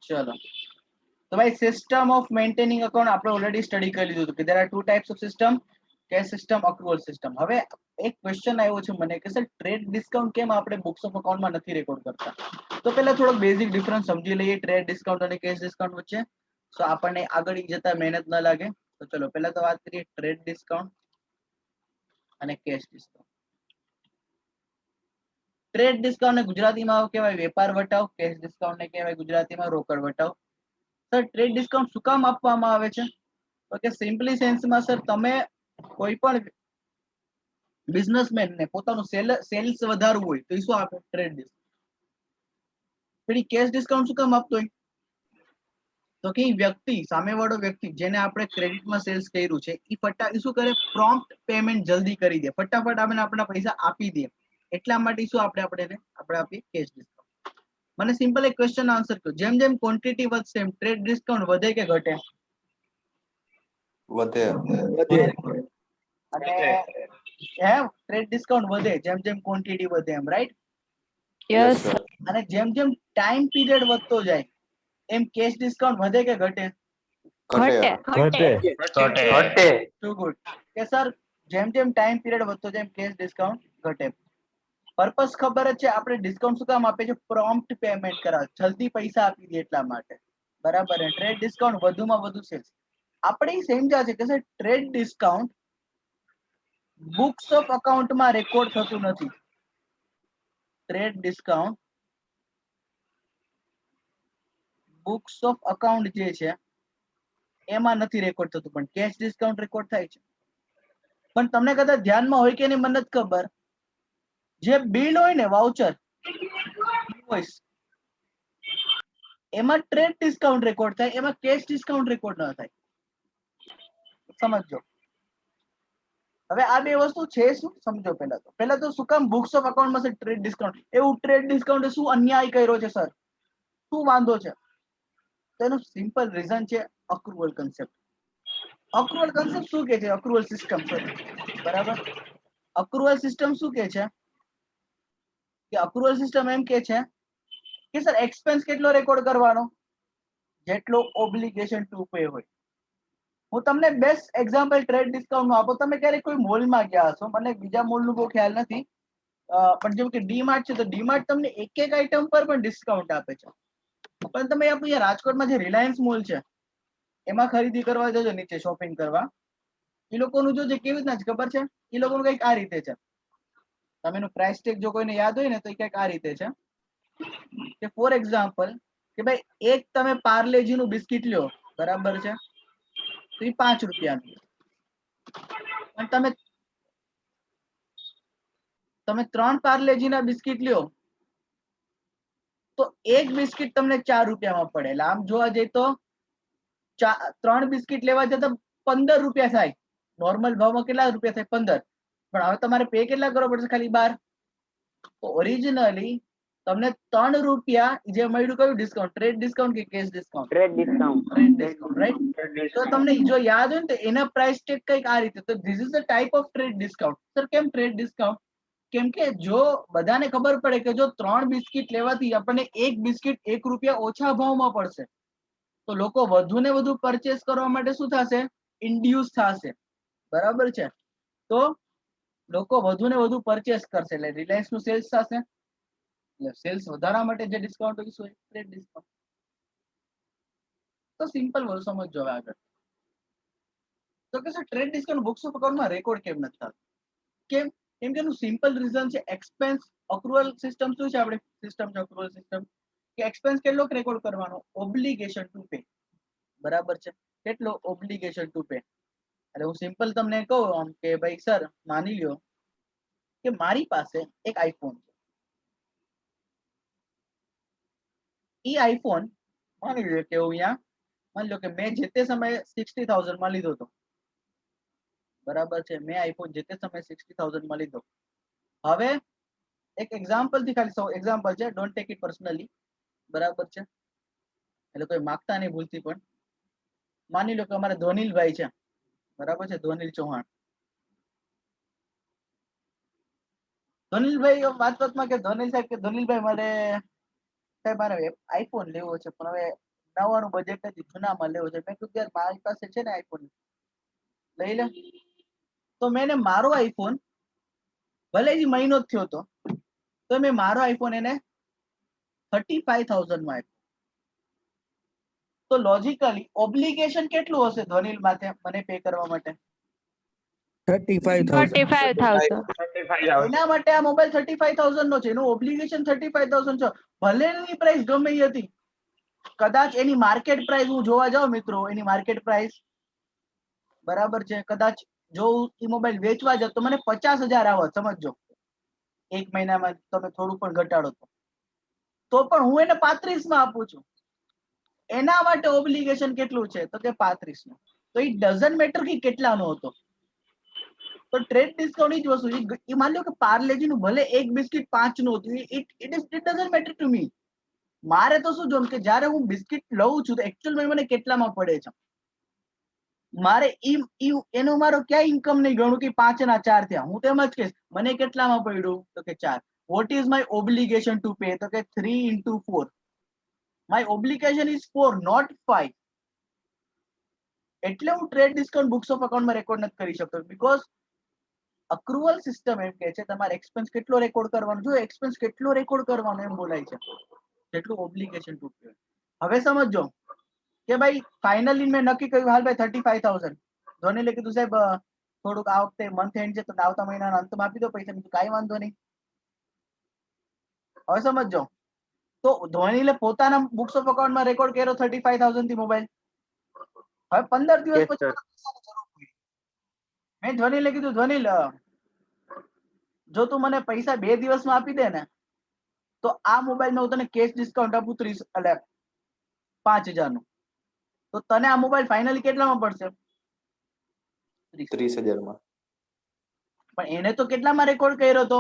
ચલો, તો ભાઈ સિસ્ટમ ઓફ મેન્ટેનિંગ અકાઉન્ટ આપણે ઓલરેડી સ્ટડી કરી લીધું હતું કે there are two types of system, cash system, accrual system. હવે એક ક્વેશ્ચન આવ્યો છે મને કે સર ટ્રેડ ડિસ્કાઉન્ટ કેમ આપણે બુક્સ ઓફ અકાઉન્ટમાં નથી રેકોર્ડ કરતા? તો પહેલા થોડોક બેઝિક ડિફરન્સ સમજી લઈએ ટ્રેડ ડિસ્કાઉન્ટ અને કેશ ડિસ્કાઉન્ટ વચ્ચે, સો આપણને આગળ જતા મહેનત ન લાગે. તો ચલો પહેલા તો વાત કરીએ ટ્રેડ ડિસ્કાઉન્ટ અને કેશ ડિસ્કાઉન્ટ. ટ્રેડ ડિસ્કાઉન્ટ ને ગુજરાતીમાં કહેવાય વેપાર વટાવ, કેશ ડિસ્કાઉન્ટ ને કહેવાય ગુજરાતીમાં રોકડ વટાવ. સર ટ્રેડ ડિસ્કાઉન્ટ શું કામ આપવામાં આવે છે? તો કે સિમ્પલી સેન્સમાં સર તમે કોઈ પણ બિઝનેસમેન ને પોતાનું સેલ્સ વધારવું હોય તો એ શું આપે? Trade discount. પછી કેશ ડિસ્કાઉન્ટ શું કામ આપતો હોય? તો કે વ્યક્તિ, સામેવાળો વ્યક્તિ જેને આપણે ક્રેડિટમાં સેલ્સ કર્યું છે એ શું કરે? પ્રોમ્પ્ટ પેમેન્ટ જલ્દી કરી દે, ફટાફટ આપણે આપણા પૈસા આપી દે, એટલા માટે શું આપણે આપીએ કેશ ડિસ્કાઉન્ટ. મને સિમ્પલ એક ક્વેશ્ચન આન્સર કરો, જેમ જેમ ક્વોન્ટિટી વધશે એમ ટ્રેડ ડિસ્કાઉન્ટ વધે કે ઘટે? વધે. અને ટ્રેડ ડિસ્કાઉન્ટ વધે જેમ જેમ ક્વોન્ટિટી વધે એમ, રાઈટ? યસ. અને જેમ જેમ ટાઈમ પીરિયડ વધતો જાય એમ કેશ ડિસ્કાઉન્ટ વધે કે ઘટે? ઘટે. Two good. કે સર જેમ જેમ ટાઈમ પીરિયડ વધતો જાય એમ કેશ ડિસ્કાઉન્ટ ઘટે. પર્પસ ખબર જ છે, આપણે ડિસ્કાઉન્ટ શું કામ આપીએ છીએ? પ્રોમ્પ્ટ પેમેન્ટ કરાવે, જલ્દી પૈસા આપી દે એટલા માટે, બરાબર? ટ્રેડ ડિસ્કાઉન્ટ વધુમાં વધુ સેલ્સ. આપણે સમજ્યા છે કે sir trade discount books of અકાઉન્ટમાં રેકોર્ડ થતું નથી. Trade discount books of account જે છે એમાં નથી રેકોર્ડ થતું, પણ કેશ ડિસ્કાઉન્ટ રેકોર્ડ થાય છે. પણ તમને કદાચ ધ્યાનમાં હોય કે નહીં મને નથી ખબર, જે બિલ હોય ને, વાઉચર, ઇનવોઇસ, એમાં ટ્રેડ ડિસ્કાઉન્ટ રેકોર્ડ થાય, એમાં કેશ ડિસ્કાઉન્ટ રેકોર્ડ ન થાય. સમજો. હવે આ બે વસ્તુ છે શું સમજો. પહેલા તો શું કામ બુક્સ ઓફ અકાઉન્ટમાં છે ટ્રેડ ડિસ્કાઉન્ટ? એવું ટ્રેડ ડિસ્કાઉન્ટ શું અન્યાય કર્યો છે સર? શું વાંધો છે? તો એનું સિમ્પલ રીઝન છે અક્રુઅલ કન્સેપ્ટ. અક્રુઅલ કન્સેપ્ટ શું કે છે? અક્રુઅલ સિસ્ટમ, બરાબર? અક્રુઅલ સિસ્ટમ શું કે છે? કે અક્રુઅલ સિસ્ટમ એમ કે છે કે સર એક્સપેન્સ કેટલો રેકોર્ડ કરવાનો? જેટલો ઓબ્લિગેશન ટુ પે હોય. હું તમને બેસ્ટ એક્ઝામ્પલ ટ્રેડ ડિસ્કાઉન્ટ નું આપો. તમે ક્યારેક કોઈ મોલમાં ગયા હશો, મને બીજા મોલનું બહુ ખ્યાલ નથી, પણ જેમ કે ડીમાર્ટ છે તો ડીમાર્ટ તમને એક એક આઈટમ પર પણ ડિસ્કાઉન્ટ આપે છે. પણ તમે અહીંયા રાજકોટમાં જે રિલાયન્સ મોલ છે એમાં ખરીદી કરવા જજો, નીચે શોપિંગ કરવા, એ લોકોનું જો કેવી રીતના ખબર છે? એ લોકોનું કંઈક આ રીતે છે. તમે એનું પ્રાઇસ ટેગ જો કોઈને યાદ હોય ને તો એ કંઈક આ રીતે છે કે ફોર એક્ઝામ્પલ કે ભાઈ એક તમે પાર્લેજી નું બિસ્કિટ લ્યો, બરાબર છે? તો એ 5 રૂપિયાનું. પણ તમે 3 પાર્લેજીના બિસ્કિટ લ્યો તો એક બિસ્કિટ તમને 4 રૂપિયામાં પડે. એટલે આમ જોવા જઈએ તો 3 બિસ્કિટ લેવા જતા 15 રૂપિયા થાય. નોર્મલ ભાવમાં કેટલા રૂપિયા થાય? 15. પણ હવે તમારે પે કેટલા કરવા પડશે? ખાલી 12. તો ઓરિજિનલી તમને 3 રૂપિયા જે મળ્યું, કયું ડિસ્કાઉન્ટ? ટ્રેડ ડિસ્કાઉન્ટ કે cash discount? Trade discount, right? તો તમને જો યાદ હોય ને તો એના પ્રાઇસ ટેગ કંઈક આ રીતે. તો this is the type of trade discount. Sir કેમ ટ્રેડ ડિસ્કાઉન્ટ? કેમ કે જો બધાને ખબર પડે કે જો 3 બિસ્કિટ લેવાથી આપણને એક બિસ્કિટ 1 રૂપિયા ઓછા ભાવમાં પડશે, તો લોકો વધુ ને વધુ પરચેસ કરવા માટે શું થશે? ઇન્ડ્યુસ થશે, બરાબર છે? તો લોકો વધુ ને વધુ પરચેસ કરશે, એટલે રિલાયન્સ નું સેલ્સ થશે. એટલે સેલ્સ વધારવા માટે જે ડિસ્કાઉન્ટ હોય શું? Trade discount. તો સિમ્પલ વસ્તુ સમજો હવે આગળ. તો કે sir trade discount books of અકાઉન્ટમાં રેકોર્ડ કેમ નથી થતું? કેમ? કેમ કે એનું સિમ્પલ રીઝન છે એક્સપેન્સ. અક્રુઅલ સિસ્ટમ શું છે? આપણે સિસ્ટમ છે અક્રુઅલ સિસ્ટમ કે એક્સપેન્સ કેટલો રેકોર્ડ કરવાનો? ઓબ્લિગેશન ટુ પે, બરાબર છે? કેટલો? Obligation to pay. એટલે હું સિમ્પલ તમને કહું આમ કે ભાઈ સર માની લ્યો કે મારી પાસે એક આઈફોન છે. એ આઈફોન માની લ્યો કે હું અહીંયા માની લો કે મેં જે તે સમયે 60,000 માં લીધો હતો, બરાબર છે? મેં આઈફોન જે તે સમયે 60,000 માં લીધો. હવે એક એક્ઝામ્પલ થી, ખાલી એક્ઝામ્પલ છે, ડોન્ટ ટેક ઇટ પર્સનલી, બરાબર છે? એટલે કોઈ માગતા નહીં ભૂલથી પણ. માની લો કે અમારે ધોનીલભાઈ છે, બરાબર છે? ધોનીલ ચૌહાણ. ધોનીલભાઈ વાતમાં કે ધોનીલ સાહેબ કે ધોનીલભાઈ મારે સાહેબ મારે આઈફોન લેવો છે, પણ હવે નવાનું બજેટ નથી, જૂનામાં લેવો છે. મેં કીધું યાર મારી પાસે છે ને આઈફોન, લઈ લે. તો મેં મારો આઈફોન, ભલે જ મહિનો જ થયો હતો, તો મેં મારો આઈફોન એને 35,000 માં આપ્યો. તો લોજિકલી ઓબ્લિગેશન કેટલું હશે ધ્વનિલ માથે મને પે કરવા માટે? 35,000. 35,000. એના માટે આ મોબાઈલ 35,000 નો છે, એનું ઓબ્લિગેશન 35,000 છે. ભલે એની પ્રાઇસ ગમે એ હતી, કદાચ એની માર્કેટ પ્રાઇસ હું જોવા જાઉં મિત્રો, એની માર્કેટ પ્રાઇસ બરાબર છે, કદાચ જો એ મોબાઈલ વેચવા જાવ તો મને 50,000 આવત, સમજો. એક મહિનામાં તમે થોડું પણ ઘટાડો તો પણ હું એને 35 માં આપું છું. એના માટે ઓબ્લિગેશન કેટલું છે? તો કે 35 નું. તો ઇટ ડઝન્ટ મેટર કે કેટલાનો હતો. તો ટ્રેડ ડિસ્કાઉન્ટ જ વસ્તુ છે. એ માની લો કે પાર્લેજી નું ભલે એક બિસ્કિટ 5 નું હતું, it doesn't matter to me. મારે તો શું જોવાનું કે જ્યારે હું બિસ્કિટ લઉં છું તો એકચ્યુઅલ મને કેટલામાં પડે છે. મારે એનો મારો ક્યાં ઇન્કમ નહીં ગણું કે 5 ના 4 થયા. હું તો એમ જ કહીશ મને કેટલામાં પડ્યું? તો કે 4. What is my obligation to pay? તો કે 3 into 4. My obligation is 4, not 5. એટલે હું ટ્રેડ ડિસ્કાઉન્ટ બુક્સ ઓફ અકાઉન્ટમાં રેકોર્ડ નથી કરી શકતો, બીકોઝ અક્રુવલ સિસ્ટમ એમ કે છે તમારે એક્સપેન્સ કેટલો રેકોર્ડ કરવાનો. જો એક્સપેન્સ કેટલો રેકોર્ડ કરવાનો એમ બોલાય છે, જેટલું ઓબ્લિગેશન ટુ પે. હવે સમજો કે ભાઈ ફાઇનલી મેં નક્કી કર્યું, હાલ ભાઈ 35,000. ધોનીલે કીધું સાહેબ થોડુંક આ વખતે મંથ એન્ડ છે તો આવતા મહિનાના અંતમાં આપી દો પૈસા. કીધું કાંઈ વાંધો નહીં. હવે સમજો તો ધોનીલે પોતાના બુક્સ ઓફ અકાઉન્ટમાં રેકોર્ડ કર્યો 35,000 થી મોબાઈલ. હવે 15 દિવસ Yes, પછી sir. પૈસાની જરૂર પડી. મેં ધ્વનિલે કીધું ધ્વનિલ જો તું મને પૈસા 2 દિવસમાં આપી દે ને તો આ મોબાઈલમાં હું તને કેશ ડિસ્કાઉન્ટ આપું 5,000 નું. તો તને આ મોબાઈલ ફાઇનલી કેટલામાં પડશે? 30,000 માં. પણ એને તો કેટલામાં રેકોર્ડ કર્યો હતો?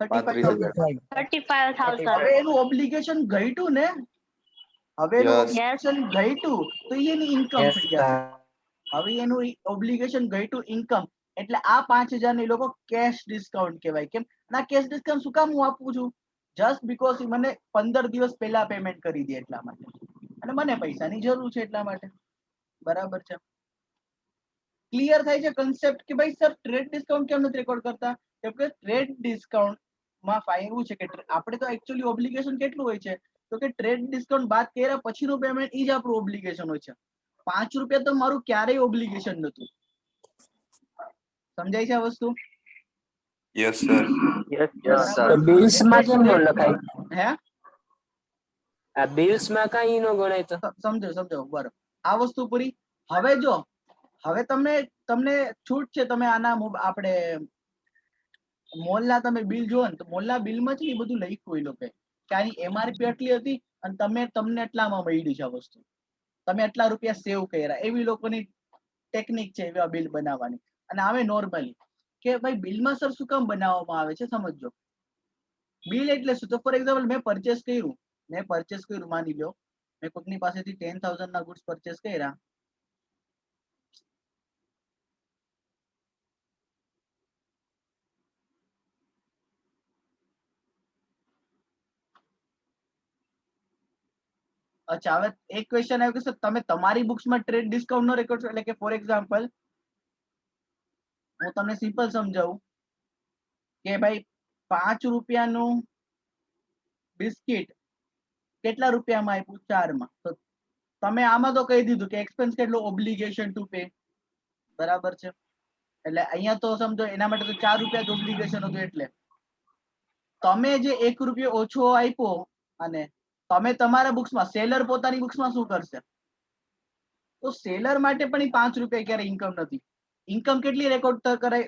35,000. 35,000. 35,000. હવે એનું ઓબ્લિગેશન ઘટ્યું ને, હવે એનું Yes. ઓબ્લિગેશન ઘટ્યું તો એની ઇન્કમ Yes, થઈ જશે. હવે એનું ઓબ્લિગેશન ઘટ્યું ઇન્કમ, એટલે આ 5,000 ને લોકો કેશ ડિસ્કાઉન્ટ કહેવાય. કેમ ના કેશ ડિસ્કાઉન્ટ શું કામ હું આપું છું? જસ્ટ બીકોઝ મને 15 દિવસ પહેલા પેમેન્ટ કરી દે એટલા માટે, અને મને પૈસાની જરૂર છે એટલા માટે. બરાબર છે? ક્લિયર થાય છે કન્સેપ્ટ કે ભાઈ સર ટ્રેડ ડિસ્કાઉન્ટ કેમ નથી રેકોર્ડ કરતા? કેમ કે ટ્રેડ ડિસ્કાઉન્ટ માં એવું છે કે આપણે તો એકચ્યુઅલી ઓબ્લિગેશન કેટલું હોય છે? તો કે ટ્રેડ ડિસ્કાઉન્ટ બાદ કર્યા પછીનું પેમેન્ટ એ જ આપણું ઓબ્લિગેશન હોય છે. 5 રૂપિયા તો મારું ક્યારેય ઓબ્લિગેશન નતું. સમજાય છે આ વસ્તુ? Yes, sir. Yes, Yes, sir. sir. તો bills માં કેમ ન લખાય? હે આ bills માં કાંઈ ન ગણાય તો? સમજો બરાબર. આ વસ્તુ પૂરી. હવે જો હવે તમને છૂટ છે, તમે આના આપણે મોલના તમે બિલ જુઓ ને તો મોલના બિલમાં છે ને એ બધું લખ્યું હોય લોકો કે આની એમઆરપી આટલી હતી અને તમને એટલામાં મળી છે આ વસ્તુ, તમે આટલા રૂપિયા સેવ કર્યા. એવી લોકોની ટેકનિક છે એવા બિલ બનાવવાની. અને આવે નોર્મલી કે ભાઈ બિલમાં સર શું કામ બનાવવામાં આવે છે સમજો. બિલ એટલે શું? તો ફોર એક્ઝામ્પલ મેં પરચેસ કર્યું, માની લો મેં કોઈકની પાસેથી 10,000 ના ગુડ્સ પરચેસ કર્યા. અચ્છા, હવે એક ક્વેશ્ચન આવ્યો કે સર તમે તમારી બુક્સમાં ટ્રેડ ડિસ્કાઉન્ટ નો રેકોર્ડ છો. એટલે કે ફોર એક્ઝામ્પલ હું તમને સિમ્પલ સમજાવું કે ભાઈ 5 રૂપિયાનું બિસ્કિટ કેટલા રૂપિયામાં આપ્યું? 4 માં. તો તમે આમાં તો કહી દીધું કે એક્સપેન્સ કેટલો? Obligation to pay. બરાબર છે? એટલે અહીંયા તો સમજો એના માટે તો 4 રૂપિયા જ ઓબ્લિગેશન હતું. એટલે તમે જે 1 રૂપિયો ઓછો આપ્યો, અને તમે તમારા બુક્સમાં, સેલર પોતાની બુક્સમાં શું કરશે? તો સેલર માટે પણ એ 5 રૂપિયા ક્યારે ઇન્કમ નથી. ઇન્કમ કેટલી રેકોર્ડ કરાય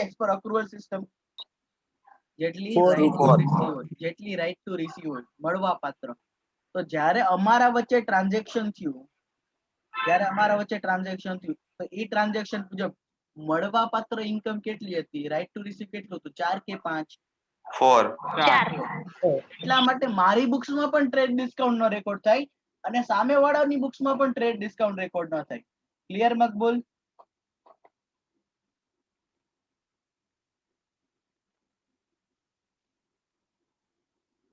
એઝ પર અપ્રુવલ સિસ્ટમ? જેટલી રાઈટ ટુ રિસીવ હોય, જેટલી રાઈટ ટુ રિસીવ હોય, મળવા પાત્ર. તો જ્યારે અમારા વચ્ચે ટ્રાન્ઝેક્શન થયું તો એ ટ્રાન્ઝેક્શન મુજબ મળવા પાત્ર ઇન્કમ કેટલી હતી? રાઈટ ટુ રિસીવ કેટલું હતું? 4 કે 5? 4. 4. એટલા માટે મારી બુક્સમાં પણ ટ્રેડ ડિસ્કાઉન્ટ નો રેકોર્ડ થાય અને સામેવાળાની બુક્સમાં પણ ટ્રેડ ડિસ્કાઉન્ટ રેકોર્ડ ન થાય. ક્લિયર મકબૂલ?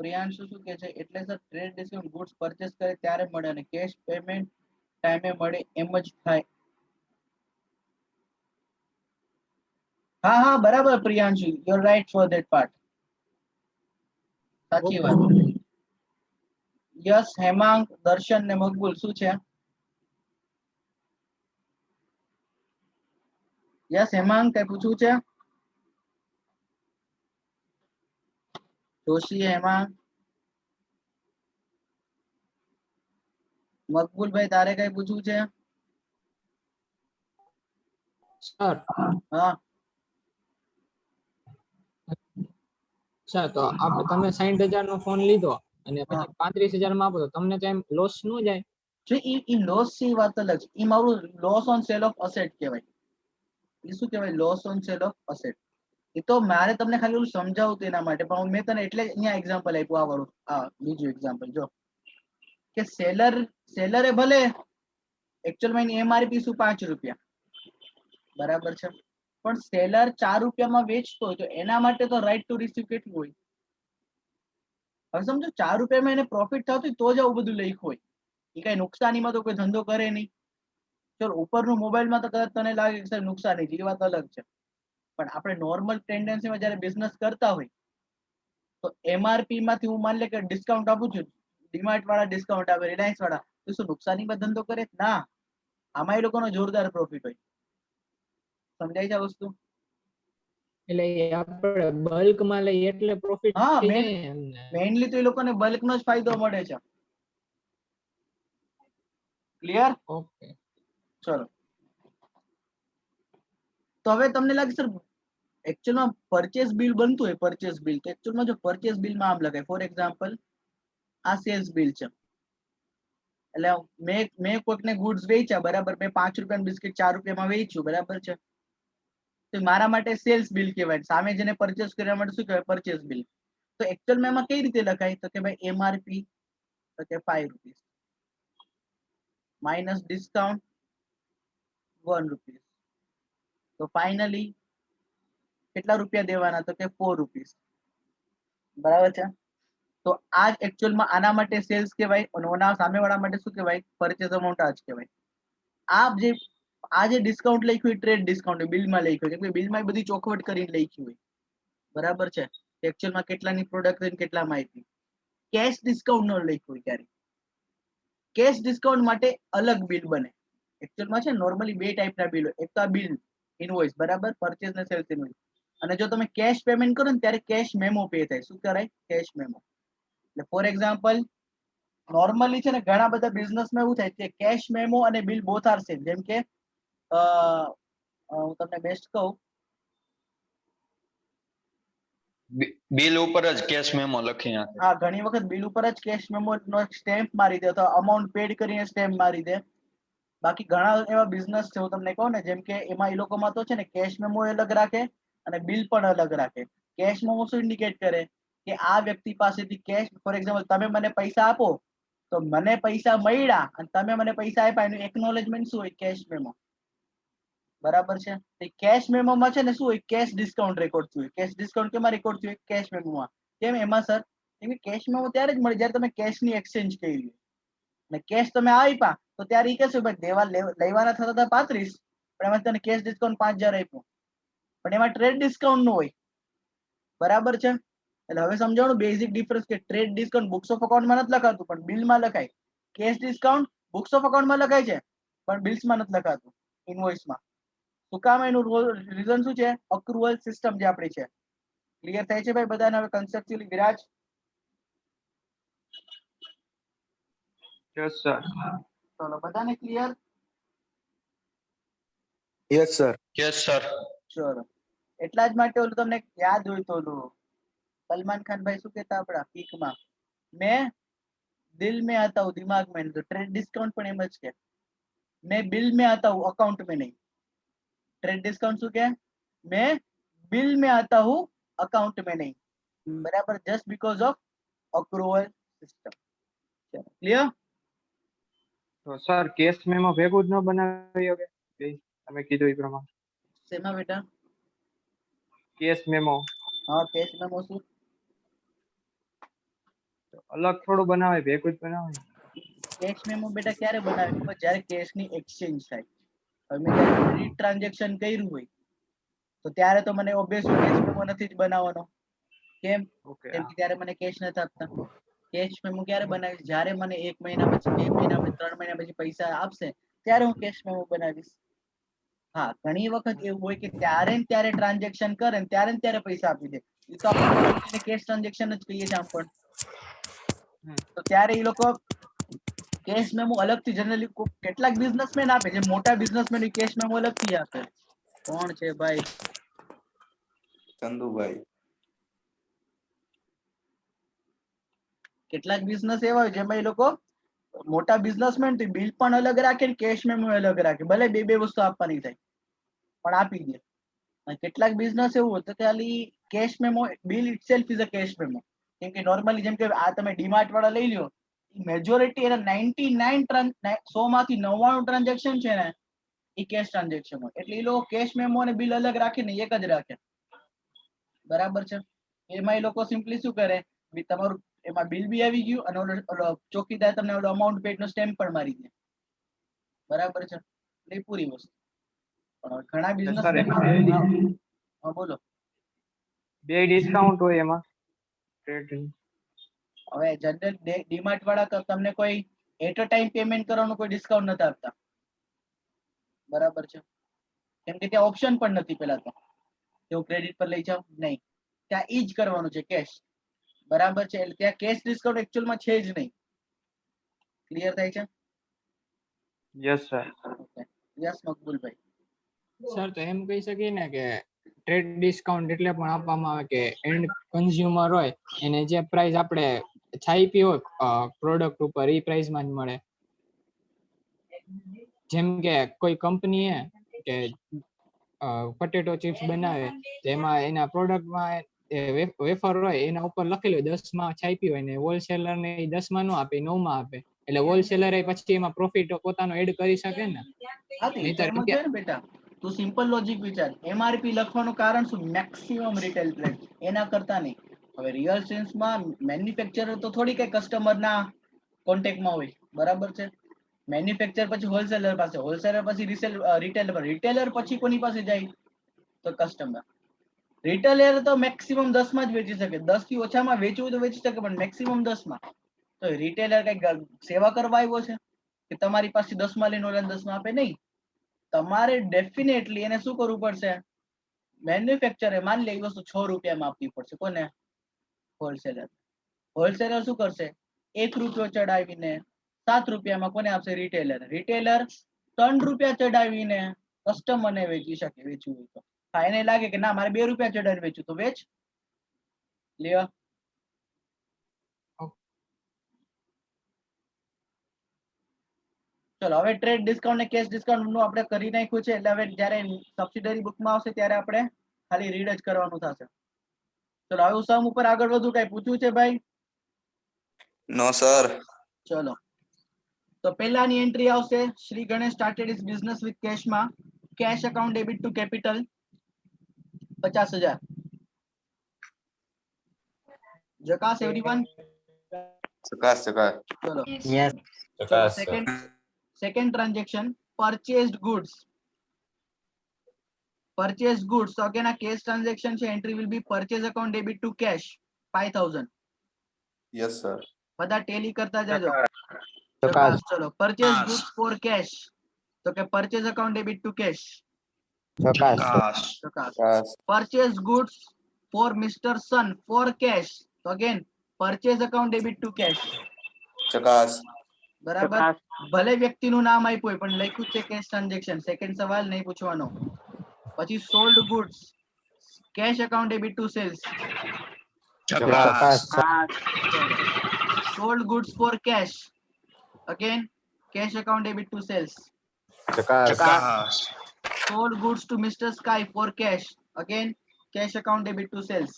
પ્રિયાંશુ શું કહે છે એટલે sir trade discount goods purchase કરે ત્યારે મળે અને કેશ પેમેન્ટ ટાઈમે મળે એમ જ થાય. હા હા બરાબર Priyanshu, you are right for that part. સાચી વાત. યસ હેમાંગ, દર્શન ને મકબૂલ શું છે? યસ હેમાંગ કઈ પૂછવું છે? જોશી હેમાંગ, મકબૂલભાઈ તારે કઈ પૂછવું છે? સર હા સર તો આપણે તમે 60,000 નો ફોન લીધો અને હા. પછી 35,000 માં આપો તો તમને તો એમ લોસ ન જાય? જો ઈ લોસ છે એ વાત અલગ છે. ઈ મારું loss on sale of asset કહેવાય. એ શું કહેવાય? Loss on sale of asset. એ તો મારે તમને ખાલી એવું સમજાવું હતું એના માટે, પણ મેં તને એટલે અહીંયા એક્ઝામ્પલ આપ્યું આ વાળું. આ બીજું એક્ઝામ્પલ જો કે સેલરે ભલે એકચ્યુઅલમાં એની એમઆરપી શું 5 રૂપિયા, બરાબર છે, પણ સેલર 4 રૂપિયામાં વેચતો હોય તો એના માટે તો રાઈટ ટુ રિસીવ કેટલું હોય? હવે સમજો 4 રૂપિયામાં એને પ્રોફિટ થતું હોય તો જ આવું બધું લખ્યું હોય. એ કઈ નુકસાનીમાં તો કોઈ ધંધો કરે નહીં. ચલો ઉપરનું મોબાઈલમાં તો કદાચ તને લાગે કે સર નુકસાની છે, એ વાત અલગ છે, પણ આપણે નોર્મલ ટેન્ડન્સીમાં જ્યારે બિઝનેસ કરતા હોય તો એમઆરપી માંથી હું માની લે કે ડિસ્કાઉન્ટ આપું છું, ડીમાર્ટ વાળા ડિસ્કાઉન્ટ આપે, રિલાયન્સ વાળા, તો શું નુકસાનીમાં ધંધો કરે? ના, આમાં એ લોકોનો જોરદાર પ્રોફિટ હોય. સમજાય છે આ વસ્તુ? એટલે એ આપણે બલ્ક માં લઈએ એટલે પ્રોફિટ હા, થઈ જાય ને. મેઇનલી તો એ લોકોને બલ્કનો જ ફાયદો મળે છે. ક્લિયર? ઓકે. ચલો તો હવે તમને લાગે સર એકચ્યુઅલમાં પરચેસ બિલ બનતું હોય, પરચેસ બિલ તો એકચ્યુઅલમાં જો પરચેસ બિલમાં આમ લખાય, ફોર એક્ઝામ્પલ આ સેલ્સ બિલ છે, એટલે મેં કોઈકને ગુડ્સ વેચ્યા, બરાબર, મેં 5 રૂપિયાનું બિસ્કિટ 4 રૂપિયામાં વેચ્યું, બરાબર છે, તો મારા માટે સેલ્સ બિલ કહેવાય. સામે જેને પરચેસ કરવા માટે શું કહેવાય? Purchase bill. તો એકચ્યુઅલમાં એમાં કઈ રીતે લખાય? તો કે ભાઈ એમઆરપી તો કે 5 રૂપીસ માઇનસ ડિસ્કાઉન્ટ 1 રૂપીસ, તો ફાઇનલી કેટલા રૂપિયા દેવાના? તો કે 4 રૂપીસ, બરાબર છે. તો આ જ એકચ્યુઅલમાં આના માટે સેલ્સ કહેવાય અને ઓના સામેવાળા માટે શું કહેવાય? પરચેસ અમાઉન્ટ આ જ કહેવાય. આ જે ડિસ્કાઉન્ટ લખ્યું હોય ટ્રેડ ડિસ્કાઉન્ટ બિલમાં લખ્યું હોય, કેમ કે બિલમાં બધી ચોખવટ કરીને લખી હોય, બરાબર છે, એકચ્યુઅલમાં કેટલાની પ્રોડક્ટ હોય કેટલામાં આપી. કેશ ડિસ્કાઉન્ટ ન લખ્યું હોય ક્યારે. કેશ ડિસ્કાઉન્ટ માટે અલગ બિલ બને. એકચ્યુઅલમાં છે નોર્મલી બે ટાઈપના બિલ હોય. એક તો આ બિલ ઇનવોઇસ, બરાબર, પરચેસ ને સેલ્સ ઇનવોઇસ, અને જો તમે કેશ પેમેન્ટ કરો ને ત્યારે કેશ મેમો પે થાય. શું કરાય? Cash memo. એટલે ફોર એક્ઝામ્પલ નોર્મલી છે ને ઘણા બધા બિઝનેસમાં એવું થાય કે કેશ મેમો અને બિલ બોથ આર સેમ. જેમ કે હું તમને બેસ્ટ કહું, બિલ ઉપર જ કેશ મેમો લખી નાખે. હા, ઘણી વખત બિલ ઉપર જ કેશ મેમો નો સ્ટેમ્પ મારી દે, તો અમાઉન્ટ પેડ કરીને સ્ટેમ્પ મારી દે. બાકી ઘણા એવા બિઝનેસ છે, હું તમને કહું ને, જેમ કે એમાં એ લોકોમાં તો છે ને કેશ મેમો અલગ રાખે અને બિલ પણ અલગ રાખે. કેશ મેમો શું ઇન્ડિકેટ કરે કે આ વ્યક્તિ પાસેથી કેશ, ફોર એક્ઝામ્પલ તમે મને પૈસા આપો તો મને પૈસા મળ્યા અને તમે મને પૈસા આપ્યા, એનું એકનોલેજમેન્ટ શું હોય? કેશ મેમો, બરાબર છે. કેશ મેમોમાં છે ને શું હોય? કેશ ડિસ્કાઉન્ટ રેકોર્ડ થયું હોય. કેશ ડિસ્કાઉન્ટ કેમાં રેકોર્ડ થયું હોય? કેશ મેમોમાં. કેમ એમાં સર? કેમ કે કેશ મેમો ત્યારે જ મળે જ્યારે તમે કેશની એક્સચેન્જ કરી હોય અને કેશ તમે આપ્યા તો ત્યારે એ કહેશો ભાઈ લેવાના થતા હતા 35, પણ એમાં તને કેશ ડિસ્કાઉન્ટ 5,000 આપ્યું, પણ એમાં ટ્રેડ ડિસ્કાઉન્ટ નું હોય, બરાબર છે. એટલે હવે સમજાણું બેઝિક ડિફરન્સ કે ટ્રેડ ડિસ્કાઉન્ટ બુક્સ ઓફ અકાઉન્ટમાં નથી લખાતું પણ બિલમાં લખાય. કેશ ડિસ્કાઉન્ટ બુક્સ ઓફ અકાઉન્ટમાં લખાય છે પણ બિલ્સમાં નથી લખાતું, ઇનવોઇસમાં. શું કામ? એનું રીઝન શું છે? અક્રુઅલ સિસ્ટમ જે આપણી છે. ક્લિયર થાય છે ભાઈ બધાને હવે કન્સેપ્ચ્યુઅલી? Viraj, yes sir. ચલો બધાને clear? Yes sir. Yes sir. ચલો એટલા જ માટે ઓલું તમને યાદ હોય તો ઓલું સલમાન ખાન ભાઈ શું કહેતા આપણા પીકમાં, મેં દિલ में आता हूँ दिमाग में नहीं, तो ट्रेड डिस्काउंट પણ એમ જ કે मैं बिल में आता हूँ अकाउंट में नहीं. ट्रेड डिस्काउंट શું કે? मैं बिल में आता हूँ अकाउंट में नहीं, बराबर, just because of accrual system. Clear? તો સર કેશ મેમો ભેગું જ ન બનાવી શકે? તમે કીધું એ પ્રમાણે શેમાં બેટા? Cash memo. હા, કેશ મેમો શું? અલગ થોડું બનાવે, ભેગું જ બનાવે. કેશ મેમો બેટા ક્યારે બનાવે ખબર? જ્યારે કેશ ની એક્સચેન્જ થાય. હવે મેં જ્યારે ક્રેડિટ ટ્રાન્ઝેક્શન કર્યું હોય તો ત્યારે તો મને ઓબ્વિયસલી કેશ મેમો નથી જ બનાવવાનો. કેમ? ઓકે કેમ કે ત્યારે મને કેશ નથી આપતા. કેશ મેમો ક્યારે બનાવીશ? જ્યારે મને 1 મહિના પછી, 2 મહિના પછી, 3 મહિના પછી પૈસા આપશે ત્યારે હું કેશ મેમો બનાવીશ. હા, ઘણી વખત એવું હોય કે ત્યારે ને ત્યારે ટ્રાન્ઝેક્શન કરે ને ત્યારે પૈસા આપી દે. એ તો આપણે કેશ ટ્રાન્ઝેક્શન જ કહીએ છીએ આમ પણ. તો ત્યારે એ લોકો કેશ મેમો અલગથી જનરલી કેટલાક બિઝનેસમેન આપે, જે મોટા બિઝનેસમેન કેશ મેમો અલગથી આપે. કોણ છે ભાઈ? ચંદુભાઈ. કેટલાક બિઝનેસ એવા હોય જેમાં એ લોકો મોટા બિઝનેસમેન બિલ પણ અલગ રાખે ને કેશ મેમો અલગ રાખે. ભલે બે વસ્તુ આપવાની થાય પણ આપી દે. અને કેટલાક બિઝનેસ એવું હોય તો ખાલી cash memo, bill itself is a cash memo. કેમ કે નોર્મલી જેમ કે આ તમે ડીમાર્ટ વાળા લઈ લ્યો, મેજોરિટી એના 100 માંથી 99 ટ્રાન્ઝેક્શન છે ને એ કેશ ટ્રાન્ઝેક્શન હોય. એટલે એ લોકો કેશ મેમો અને બિલ અલગ રાખીને એક જ રાખે. બરાબર છે? એમાં એ લોકો સિમ્પલી શું કરે, તમારું એમાં બિલ બી આવી ગયું અને ઓલો ચોકીદાર તમને ઓલો અમાઉન્ટ પેડ નો સ્ટેમ્પ પણ મારી દે. બરાબર છે? એ પૂરી વસ્તુ. પણ ઘણા સર બિઝનેસમેન હા બોલો. બે ડિસ્કાઉન્ટ હોય એમાં ટ્રેડ. હવે જનરલ ડીમાર્ટ વાળા તમને કોઈ એટ અ ટાઈમ પેમેન્ટ કરવાનું કોઈ ડિસ્કાઉન્ટ નથી આપતા. બરાબર છે? કેમ કે ત્યાં ઓપ્શન પણ નથી. પેલા તો તેઓ ક્રેડિટ પર લઈ જાવ નહીં, ત્યાં ઈ જ કરવાનું છે કેશ. બરાબર છે? એટલે ત્યાં કેશ ડિસ્કાઉન્ટ એકચ્યુઅલમાં છે જ નહીં. ક્લિયર થાય છે? Yes sir. ઓકે. યસ મકબુલભાઈ. સર તો એમ કહી શકીએ ને કે ટ્રેડ ડિસ્કાઉન્ટ એટલે પણ આપવામાં આવે કે એન્ડ કન્ઝ્યુમર હોય એને જે પ્રાઇસ આપણે છાપી હોય પ્રોડક્ટ ઉપર એ પ્રાઇસમાં જ મળે. જેમ કે કોઈ કંપની કે પોટેટો ચિપ્સ બનાવે તેમાં એના પ્રોડક્ટમાં વેફર હોય એના ઉપર લખેલું હોય 10 માં છાપી હોય ને હોલસેલર ને 10 માં ન આપે, 9 માં આપે. એટલે હોલસેલર પછી એમાં પ્રોફિટ પોતાનો એડ કરી શકે ને. હા તો એ તો નહીંતર એમ કેમ જ કે હોય ને બેટા. તું સિમ્પલ લોજિક વિચાર. એમઆરપી લખવાનું કારણ શું? Maximum retail price. એના કરતા નહીં. હવે રિયલ સેન્સમાં મેન્યુફેક્ચરર તો થોડી કઈ કસ્ટમરના કોન્ટેક્ટમાં હોય. બરાબર છે? મેન્યુફેક્ચર પછી હોલસેલર પાસે, હોલસેલર પછી રિટેલર, રિટેલર પછી કોની પાસે જાય? તો કસ્ટમર. રિટેલર તો મેક્સિમમ 10 માં જ વેચી શકે. 10 થી ઓછામાં વેચવું તો વેચી શકે પણ મેક્સિમમ 10 માં. તો રિટેલર કઈ સેવા કરવા આવ્યો છે કે તમારી પાસે 10 માં લઈને ઓલા 10 માં આપે? નહીં. તમારે ડેફિનેટલી એને શું કરવું પડશે? મેન્યુફેક્ચરે માની લે એ વસ્તુ 6 રૂપિયામાં આપવી પડશે. કોને? હોલસેલર. હોલસેલર શું કરશે? 1 રૂપિયો ચડાવીને 7 રૂપિયામાં કોને આપશે? રિટેલર. રિટેલર 3 રૂપિયા ચડાવીને કસ્ટમરને વેચી શકે, વેચવું હોય તો. હા, એને લાગે કે ના મારે 2 રૂપિયા ચડાવીને વેચવું તો વેચ. લ્યો. ચલો હવે ટ્રેડ ડિસ્કાઉન્ટ ને કેશ ડિસ્કાઉન્ટ નું આપણે કરી નાખ્યું છે. એટલે હવે જ્યારે સબસિડરી બુકમાં આવશે ત્યારે આપણે ખાલી રીડ જ કરવાનું થશે. ચલો હવે હું સમ ઉપર આગળ વધુ. કઈ પૂછવું છે ભાઈ? No sir. ચલો તો પહેલાની એન્ટ્રી આવશે, Shri Ganesh started his business with કેશમાં. Cash account debit to capital 50,000. જકાસ એવરીવન? ચકાસ ચકાસ. ચલો યસ. ચલો second transaction purchased goods. Purchase goods. So again, a cash transaction છે. Entry will be purchase account debit to cash 5,000. Yes sir. બધા Tally કરતા જાજો. ચકાસ. ચલો purchase goods for cash. તો કે purchase account debit to cash. ચકાસ. ચકાસ. Purchase goods for Mr. Sun for cash. તો again purchase account debit to cash. ચકાસ. બરાબર. ભલે વ્યક્તિનું નામ આપ્યું હોય પણ લખ્યું છે કેશ ટ્રાન્ઝેક્શન. સેકન્ડ સવાલ નહીં પૂછવાનો. પછી sold goods cash account debit to sales. ચકાસ. Sold goods for cash. Again cash account debit to sales. ચકાસ. Sold goods to Mr. Sky for cash. Again, cash account debit to sales.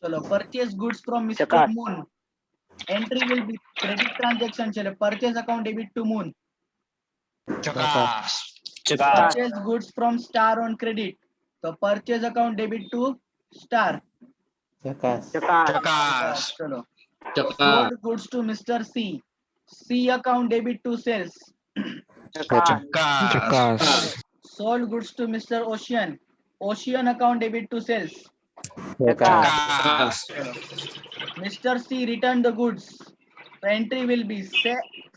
चलो purchase goods from Mr. Moon. Entry will be credit transaction चले purchase account debit to Moon. Purchase goods from Star on credit. तो purchase account debit to Star. ચકાસ ચકાસ ચલો ચકાસ sold goods to Mr. C. C account debit to sales. ચકાસ Sold goods to Mr. Ocean. Ocean account debit to sales. ચકાસ ચલો. Mr. C returned the goods. The entry will be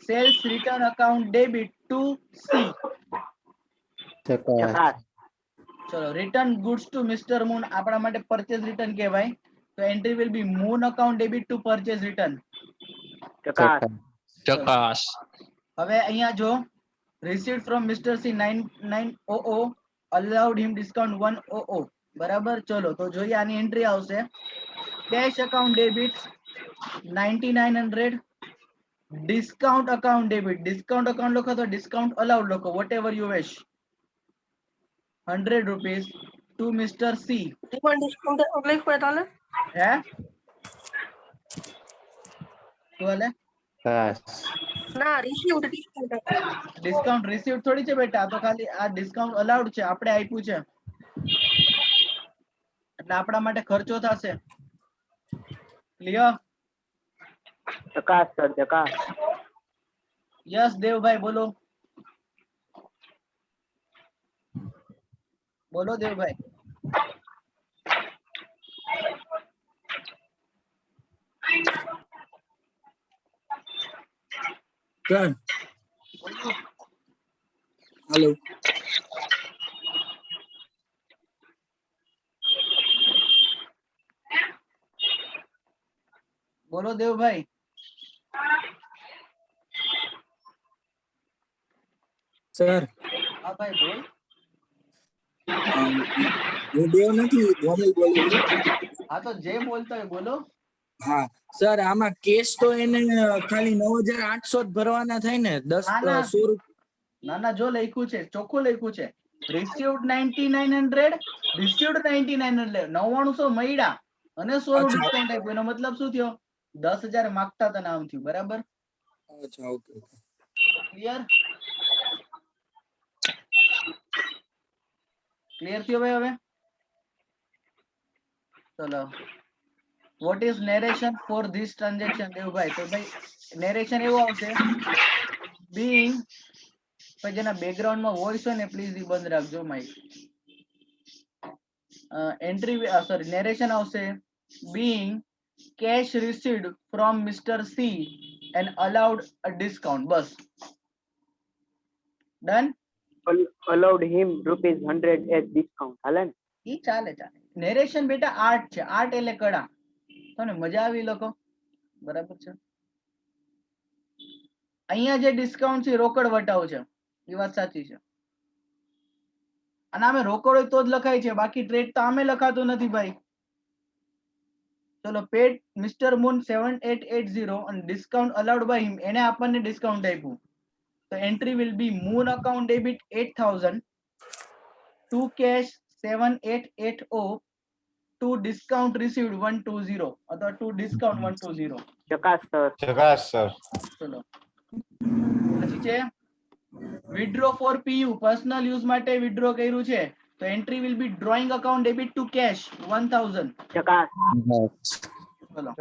sales return account debit to C. ચકાસ ચલો return goods to Mr. Moon આપણા માટે purchase return કહેવાય. તો entry will be Moon account debit to purchase return. ચકાસ ચકાસ હવે અહીંયા જો received from Mr. C 9900 allowed him discount 100 બરાબર. ચલો તો જોઈએ આની એન્ટ્રી આવશે cash account debit 9900 discount account debit discount account લખો તો discount allowed લખો whatever you wish 100 rupees to Mr. C. હે શું હાલે ચકાસ ડિસ્કાઉન્ટ રિસીવ થોડી છે બેટા આ તો ખાલી આ ડિસ્કાઉન્ટ અલાઉડ છે આપણે આપ્યું છે એટલે આપણા માટે ખર્ચો થશે ક્લિયર ચકાસ સર ચકાસ યસ દેવભાઈ બોલો બોલો દેવભાઈ સર હેલો બોલો દેવભાઈ સર હા ભાઈ બોલ હું દેવ નથી ધોનલ બોલું છું હા તો જે બોલતો હોય બોલો હા સર આમાં કેસ તો એને ખાલી 9800 જ ભરવાના થાય ને 10 ના, ના. 100 રૂપિયા ના ના જો લખ્યું છે ચોખ્ખું લખ્યું છે રિસીવ્ડ 9900 રિસીવ્ડ 9900 9900 મળ્યા અને 100 નું અચ્છા. ડિસ્કાઉન્ટ આપ્યું એનો મતલબ શું થયો 10000 માંગતા હતા આમ થયું બરાબર અચ્છા ઓકે ક્લિયર ક્લિયર થયો ભાઈ હવે ચલો what is narration for this transaction Devbhai તો ભાઈ નેરેશન એવું આવશે બીંગ પછી જેના બેકગ્રાઉન્ડમાં વોઇસ હોય ને પ્લીઝ ઈ બંધ રાખજો માઈક એન્ટ્રી સોરી નેરેશન આવશે being cash received from Mr. C and allowed a discount bus done allowed him rupees 100 as discount હાલે ને ઈ ચાલે ચાલે નેરેશન બેટા આર્ટ છે આર્ટ એટલે કળા તમને મજા આવી લોકો બરાબર છે અહીંયા જે ડિસ્કાઉન્ટ છે રોકડ વટાવ છે એ વાત સાચી છે અને આમે રોકડ હોય તો જ લખાય છે બાકી ટ્રેડ તો આમે લખાતું નથી ભાઈ ચલો પેડ મિસ્ટર મૂન 7880 અને ડિસ્કાઉન્ટ અલાઉડ બાય હિમ એને આપણને ડિસ્કાઉન્ટ આપ્યું તો એન્ટ્રી વિલ બી મૂન account debit 8000 to cash 7880 to discount received 120 અથવા ટુ ડિસ્કાઉન્ટ 120 ચકાસ સર ચકાસ સર ચલો પછી છે વિથડ્રો ફોર પીયુ પર્સનલ યુઝ માટે વિથડ્રો કર્યું છે તો entry will be drawing account debit to cash 1000 ચકાસ ચલો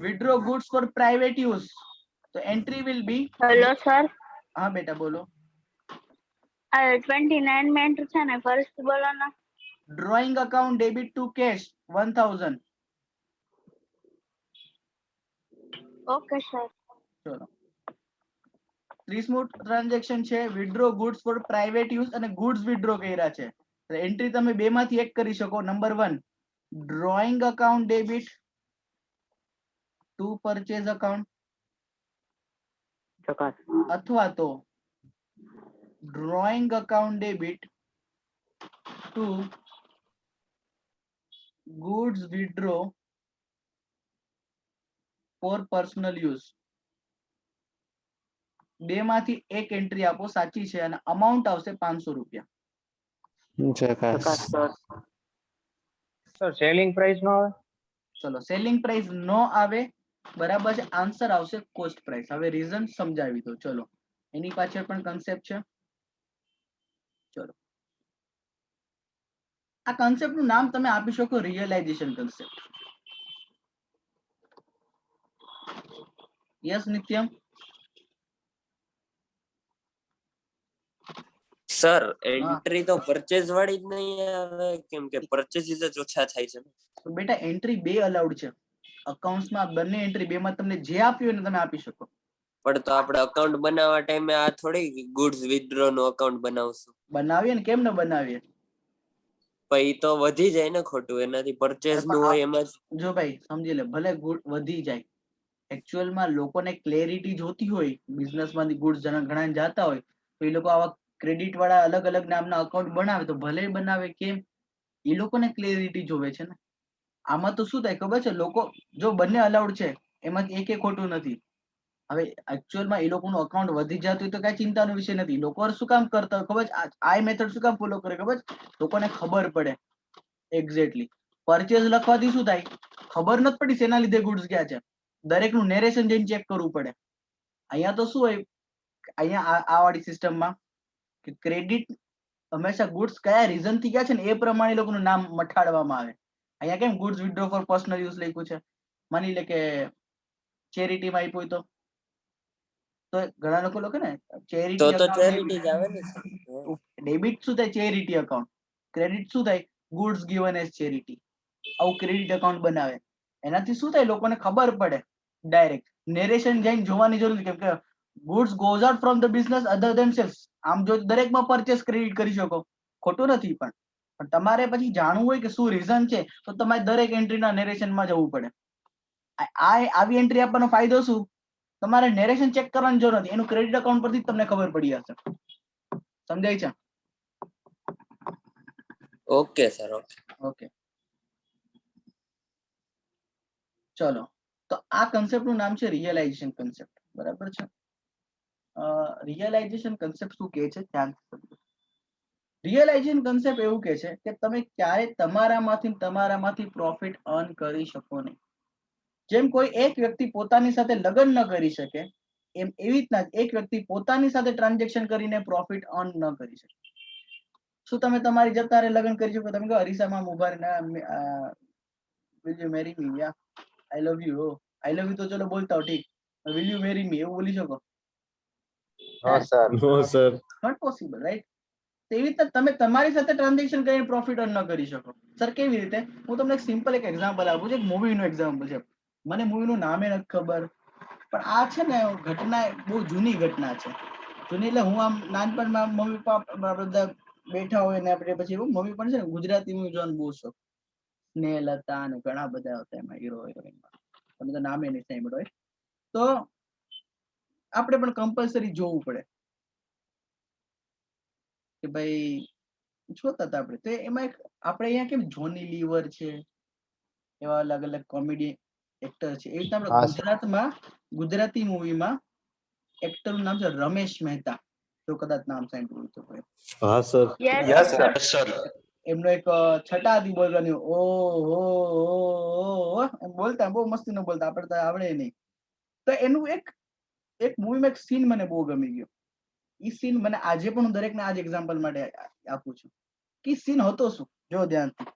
withdraw goods for private use તો entry will be hello sir હા બેટા બોલો આ 29 મિનિટ છે ને ફરીથી બોલો ને drawing account debit to cash 1000 okay sir ચલો 30મું ટ્રાન્ઝેક્શન છે withdraw goods for private use અને ગુડ્સ વિથડ્રો કર્યા છે તો એન્ટ્રી તમે બે માંથી એક કરી શકો number 1 drawing account debit to purchase account ચકાસ અથવા તો drawing account debit to goods withdraw for personal use બે માંથી એક એન્ટ્રી આપો સાચી છે અને અમાઉન્ટ આવશે 500 રૂપિયા ચકાસ સર સેલિંગ પ્રાઇસ નો આવે ચલો સેલિંગ પ્રાઇસ નો આવે બરાબર છે આન્સર આવશે કોસ્ટ પ્રાઇસ હવે રીઝન સમજાવી દો ચલો એની પાછળ પણ કન્સેપ્ટ છે ચલો આ કન્સેપ્ટ નું નામ તમે આપી શકો realisation concept yes Nityam? Sir entry તો પરચેઝ વાળી જ નહીં આવે, કેમ કે પરચેઝિસ જ ઓછા થાય છે ને. તો બેટા એન્ટ્રી બે અલાઉડ છે અકાઉન્ટ્સમાં, બંને એન્ટ્રી બે માં તમને જે આપ્યું હોય ને તમે આપી શકો. પણ તો આપણે અકાઉન્ટ બનાવવા ટાઈમે આ થોડી ગુડ્સ વિથડ્રો નું અકાઉન્ટ બનાવશું. બનાવીએ ને, કેમ ન બનાવીએ? પછી તો વધી જાય ને ખોટું, એનાથી પરચેઝ નું હોય એમાં જ. જો ભાઈ સમજી લે, ભલે ગુડ વધી જાય, એકચ્યુઅલમાં લોકોને ક્લેરિટી જોતી હોય, બિઝનેસમાંથી ગુડ્સ ઘણા જતા હોય, તો એ લોકો આવા ક્રેડિટ વાળા અલગ અલગ નામના અકાઉન્ટ બનાવે તો ભલે બનાવે. કેમ? એ લોકોને ક્લેરિટી જોવે છે ને. આમાં તો શું થાય ખબર છે, લોકો જો બંને અલાઉડ છે એમાંથી એક ખોટું નથી. હવે એકચ્યુઅલમાં એ લોકોનું અકાઉન્ટ વધી જતું હોય તો કઈ ચિંતાનો વિષય નથી. લોકો શું કામ કરતા હોય ખબર છે? આ મેથડ શું કામ ફોલો કરે ખબર છે? લોકોને ખબર પડે એક્ઝેક્ટલી. પરચેઝ લખવાથી શું થાય? ખબર નથી પડી શેના લીધે ગુડ્સ ગયા છે, દરેકનું નેરેશન જઈને ચેક કરવું પડે. અહીંયા તો શું હોય, અહીંયા આ વાળી સિસ્ટમમાં કે ક્રેડિટ હંમેશા ગુડ્સ કયા રીઝન થી ગયા છે ને એ પ્રમાણે લોકોનું નામ મઠાડવામાં આવે. અહીંયા કેમ goods withdraw for personal use લખ્યું છે, માની લે કે ચેરિટીમાં આપ્યું હોય તો ઘણા લોકો લખે ને ચેરિટી તો ચેરિટી જ આવે ને સર. ડેબિટ શું થાય? Charity account. ક્રેડિટ શું થાય? Goods given as charity. આવું ક્રેડિટ અકાઉન્ટ બનાવે. એનાથી શું થાય? લોકોને ખબર પડે. ડાયરેક્ટ નેરેશન જઈને જોવાની જરૂર નથી, કેમ કે goods goes out from the business other themself. આમ જો દરેકમાં પરચેસ ક્રેડિટ કરી શકો, ખોટું નથી. પણ તમારે પછી જાણવું હોય કે શું રીઝન છે, તો તમારે દરેક એન્ટ્રીના નેરેશનમાં જવું પડે. આવી એન્ટ્રી આપવાનો ફાયદો શું? તમારે નેરેશન ચેક કરવાની જરૂર નથી, એનું ક્રેડિટ અકાઉન્ટ પરથી જ તમને ખબર પડી જશે. સમજાય છે? Okay sir, okay. ઓકે, ચલો. તો આ કન્સેપ્ટ નું નામ છે રિયલાઇઝેશન કન્સેપ્ટ. બરાબર છે? રિયલાઇઝેશન કન્સેપ્ટ શું કહે છે? ધ્યાન રિયલાઇઝેશન કન્સેપ્ટ એવું કહે છે કે તમે ક્યારે તમારામાંથી પ્રોફિટ અર્ન કરી શકો નહીં. જેમ કોઈ એક વ્યક્તિ પોતાની સાથે લગ્ન ન કરી શકે, એમ એવી રીતના એક વ્યક્તિ પોતાની સાથે ટ્રાન્ઝેક્શન કરીને પ્રોફિટ અર્ન ન કરી શકે. શું તમે તમારી જતા લગ્ન કરી શકો? તમે કહો અરીસામાં ઉભા રહીને will you marry me? Yeah, I love you. Oh, I love you તો ચલો બોલતા હો, ઠીક. Will you marry me? એવું બોલી શકો? No sir. Not possible, right? તેવી રીતે તમે તમારી સાથે ટ્રાન્ઝેક્શન કરીને પ્રોફિટ અર્ન ન કરી શકો. સર કેવી રીતે? હું તમને સિમ્પલ એક એક્ઝામ્પલ આપું છું, એક મૂવીનું એક્ઝામ્પલ છે. મને મૂવીનું નામે નથી ખબર, પણ આ છે ને ઘટના બહુ જૂની ઘટના છે. જૂની એટલે હું આમ નાનપણમાં મમ્મી પપ્પા બધા બેઠા હોય ને આપણે પછી મમ્મી પણ છે ને ગુજરાતી મૂવી જોવાનું બહુ શોખ. સ્નેહલ હતા અને ઘણા બધા હતા એમાં હીરો હિરોઈનમાં, તમે તો નામે નહીં સાંભળ્યું હોય તો આપણે પણ કમ્પલસરી જોવું પડે કે ભાઈ જોતા હતા આપણે. તો એમાં એક આપણે અહીંયા કેમ જોની લીવર છે, એવા અલગ અલગ કોમેડી એક્ટર છે, એવી રીતે આપણે ગુજરાતમાં ગુજરાતી મૂવીમાં એક્ટરનું નામ છે રમેશ મહેતા. જો કદાચ નામ સાંભળ્યું તો હા સર. યસ સર એમનો એક છટાથી બોલવાની ઓ એમ બોલતા, બહુ મસ્તી નો બોલતા, આપણે તો આવડે નહીં. તો એનું એક મૂવીમાં એક સીન મને બહુ ગમી ગયો. એ સીન મને આજે પણ હું દરેકને આજ એક્ઝામ્પલ માટે આપું છું કે સીન હતો શું. જો ધ્યાનથી.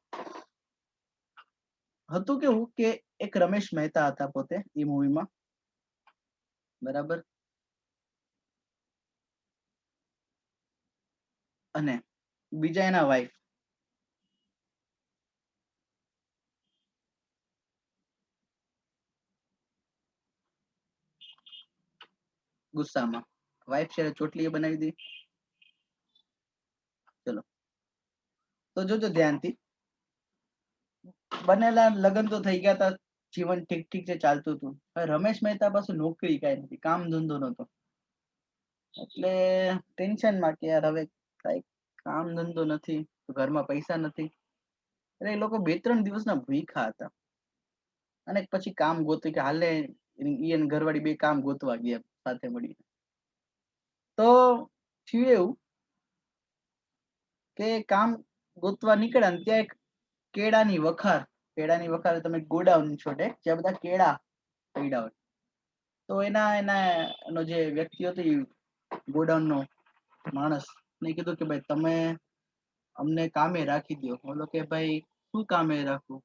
હતું કેવું કે એક રમેશ મહેતા હતા પોતે એ મૂવીમાં, બરાબર, અને બીજા એના વાઈફ. ગુસ્સામાં વાઈફ છે ચોટલી બનાવી દી. ચલો તો જોજો ધ્યાનથી. બનેલા લગ્ન તો થઈ ગયા હતા, જીવન ઠીક ઠીક છે, ચાલતું હતું. હવે રમેશ મહેતા પાસે નોકરી કઈ નથી, કામ ધંધો નતો, એટલે ટેન્શનમાં કે યાર હવે કઈ કામ ધંધો નથી, ઘરમાં પૈસા નથી, એટલે એ લોકો 2-3 દિવસના ભૂખ્યા હતા. અને પછી કામ ગોત્યું કે હાલે ઈ ઘરવાળી બે કામ ગોતવા ગયા સાથે મળીને. તો થયું એવું કે કામ ગોતવા નીકળ્યા ને ત્યાં એક કેળાની વખાર તમે ગોડાઉન છોડે જ્યાં બધા કેળા પડ્યા હોય. તો એનો જે વ્યક્તિ હતો એ ગોડાઉન નો માણસ ને કીધું કે ભાઈ તમે અમને કામે રાખી દો. બોલો કે ભાઈ શું કામે રાખવું?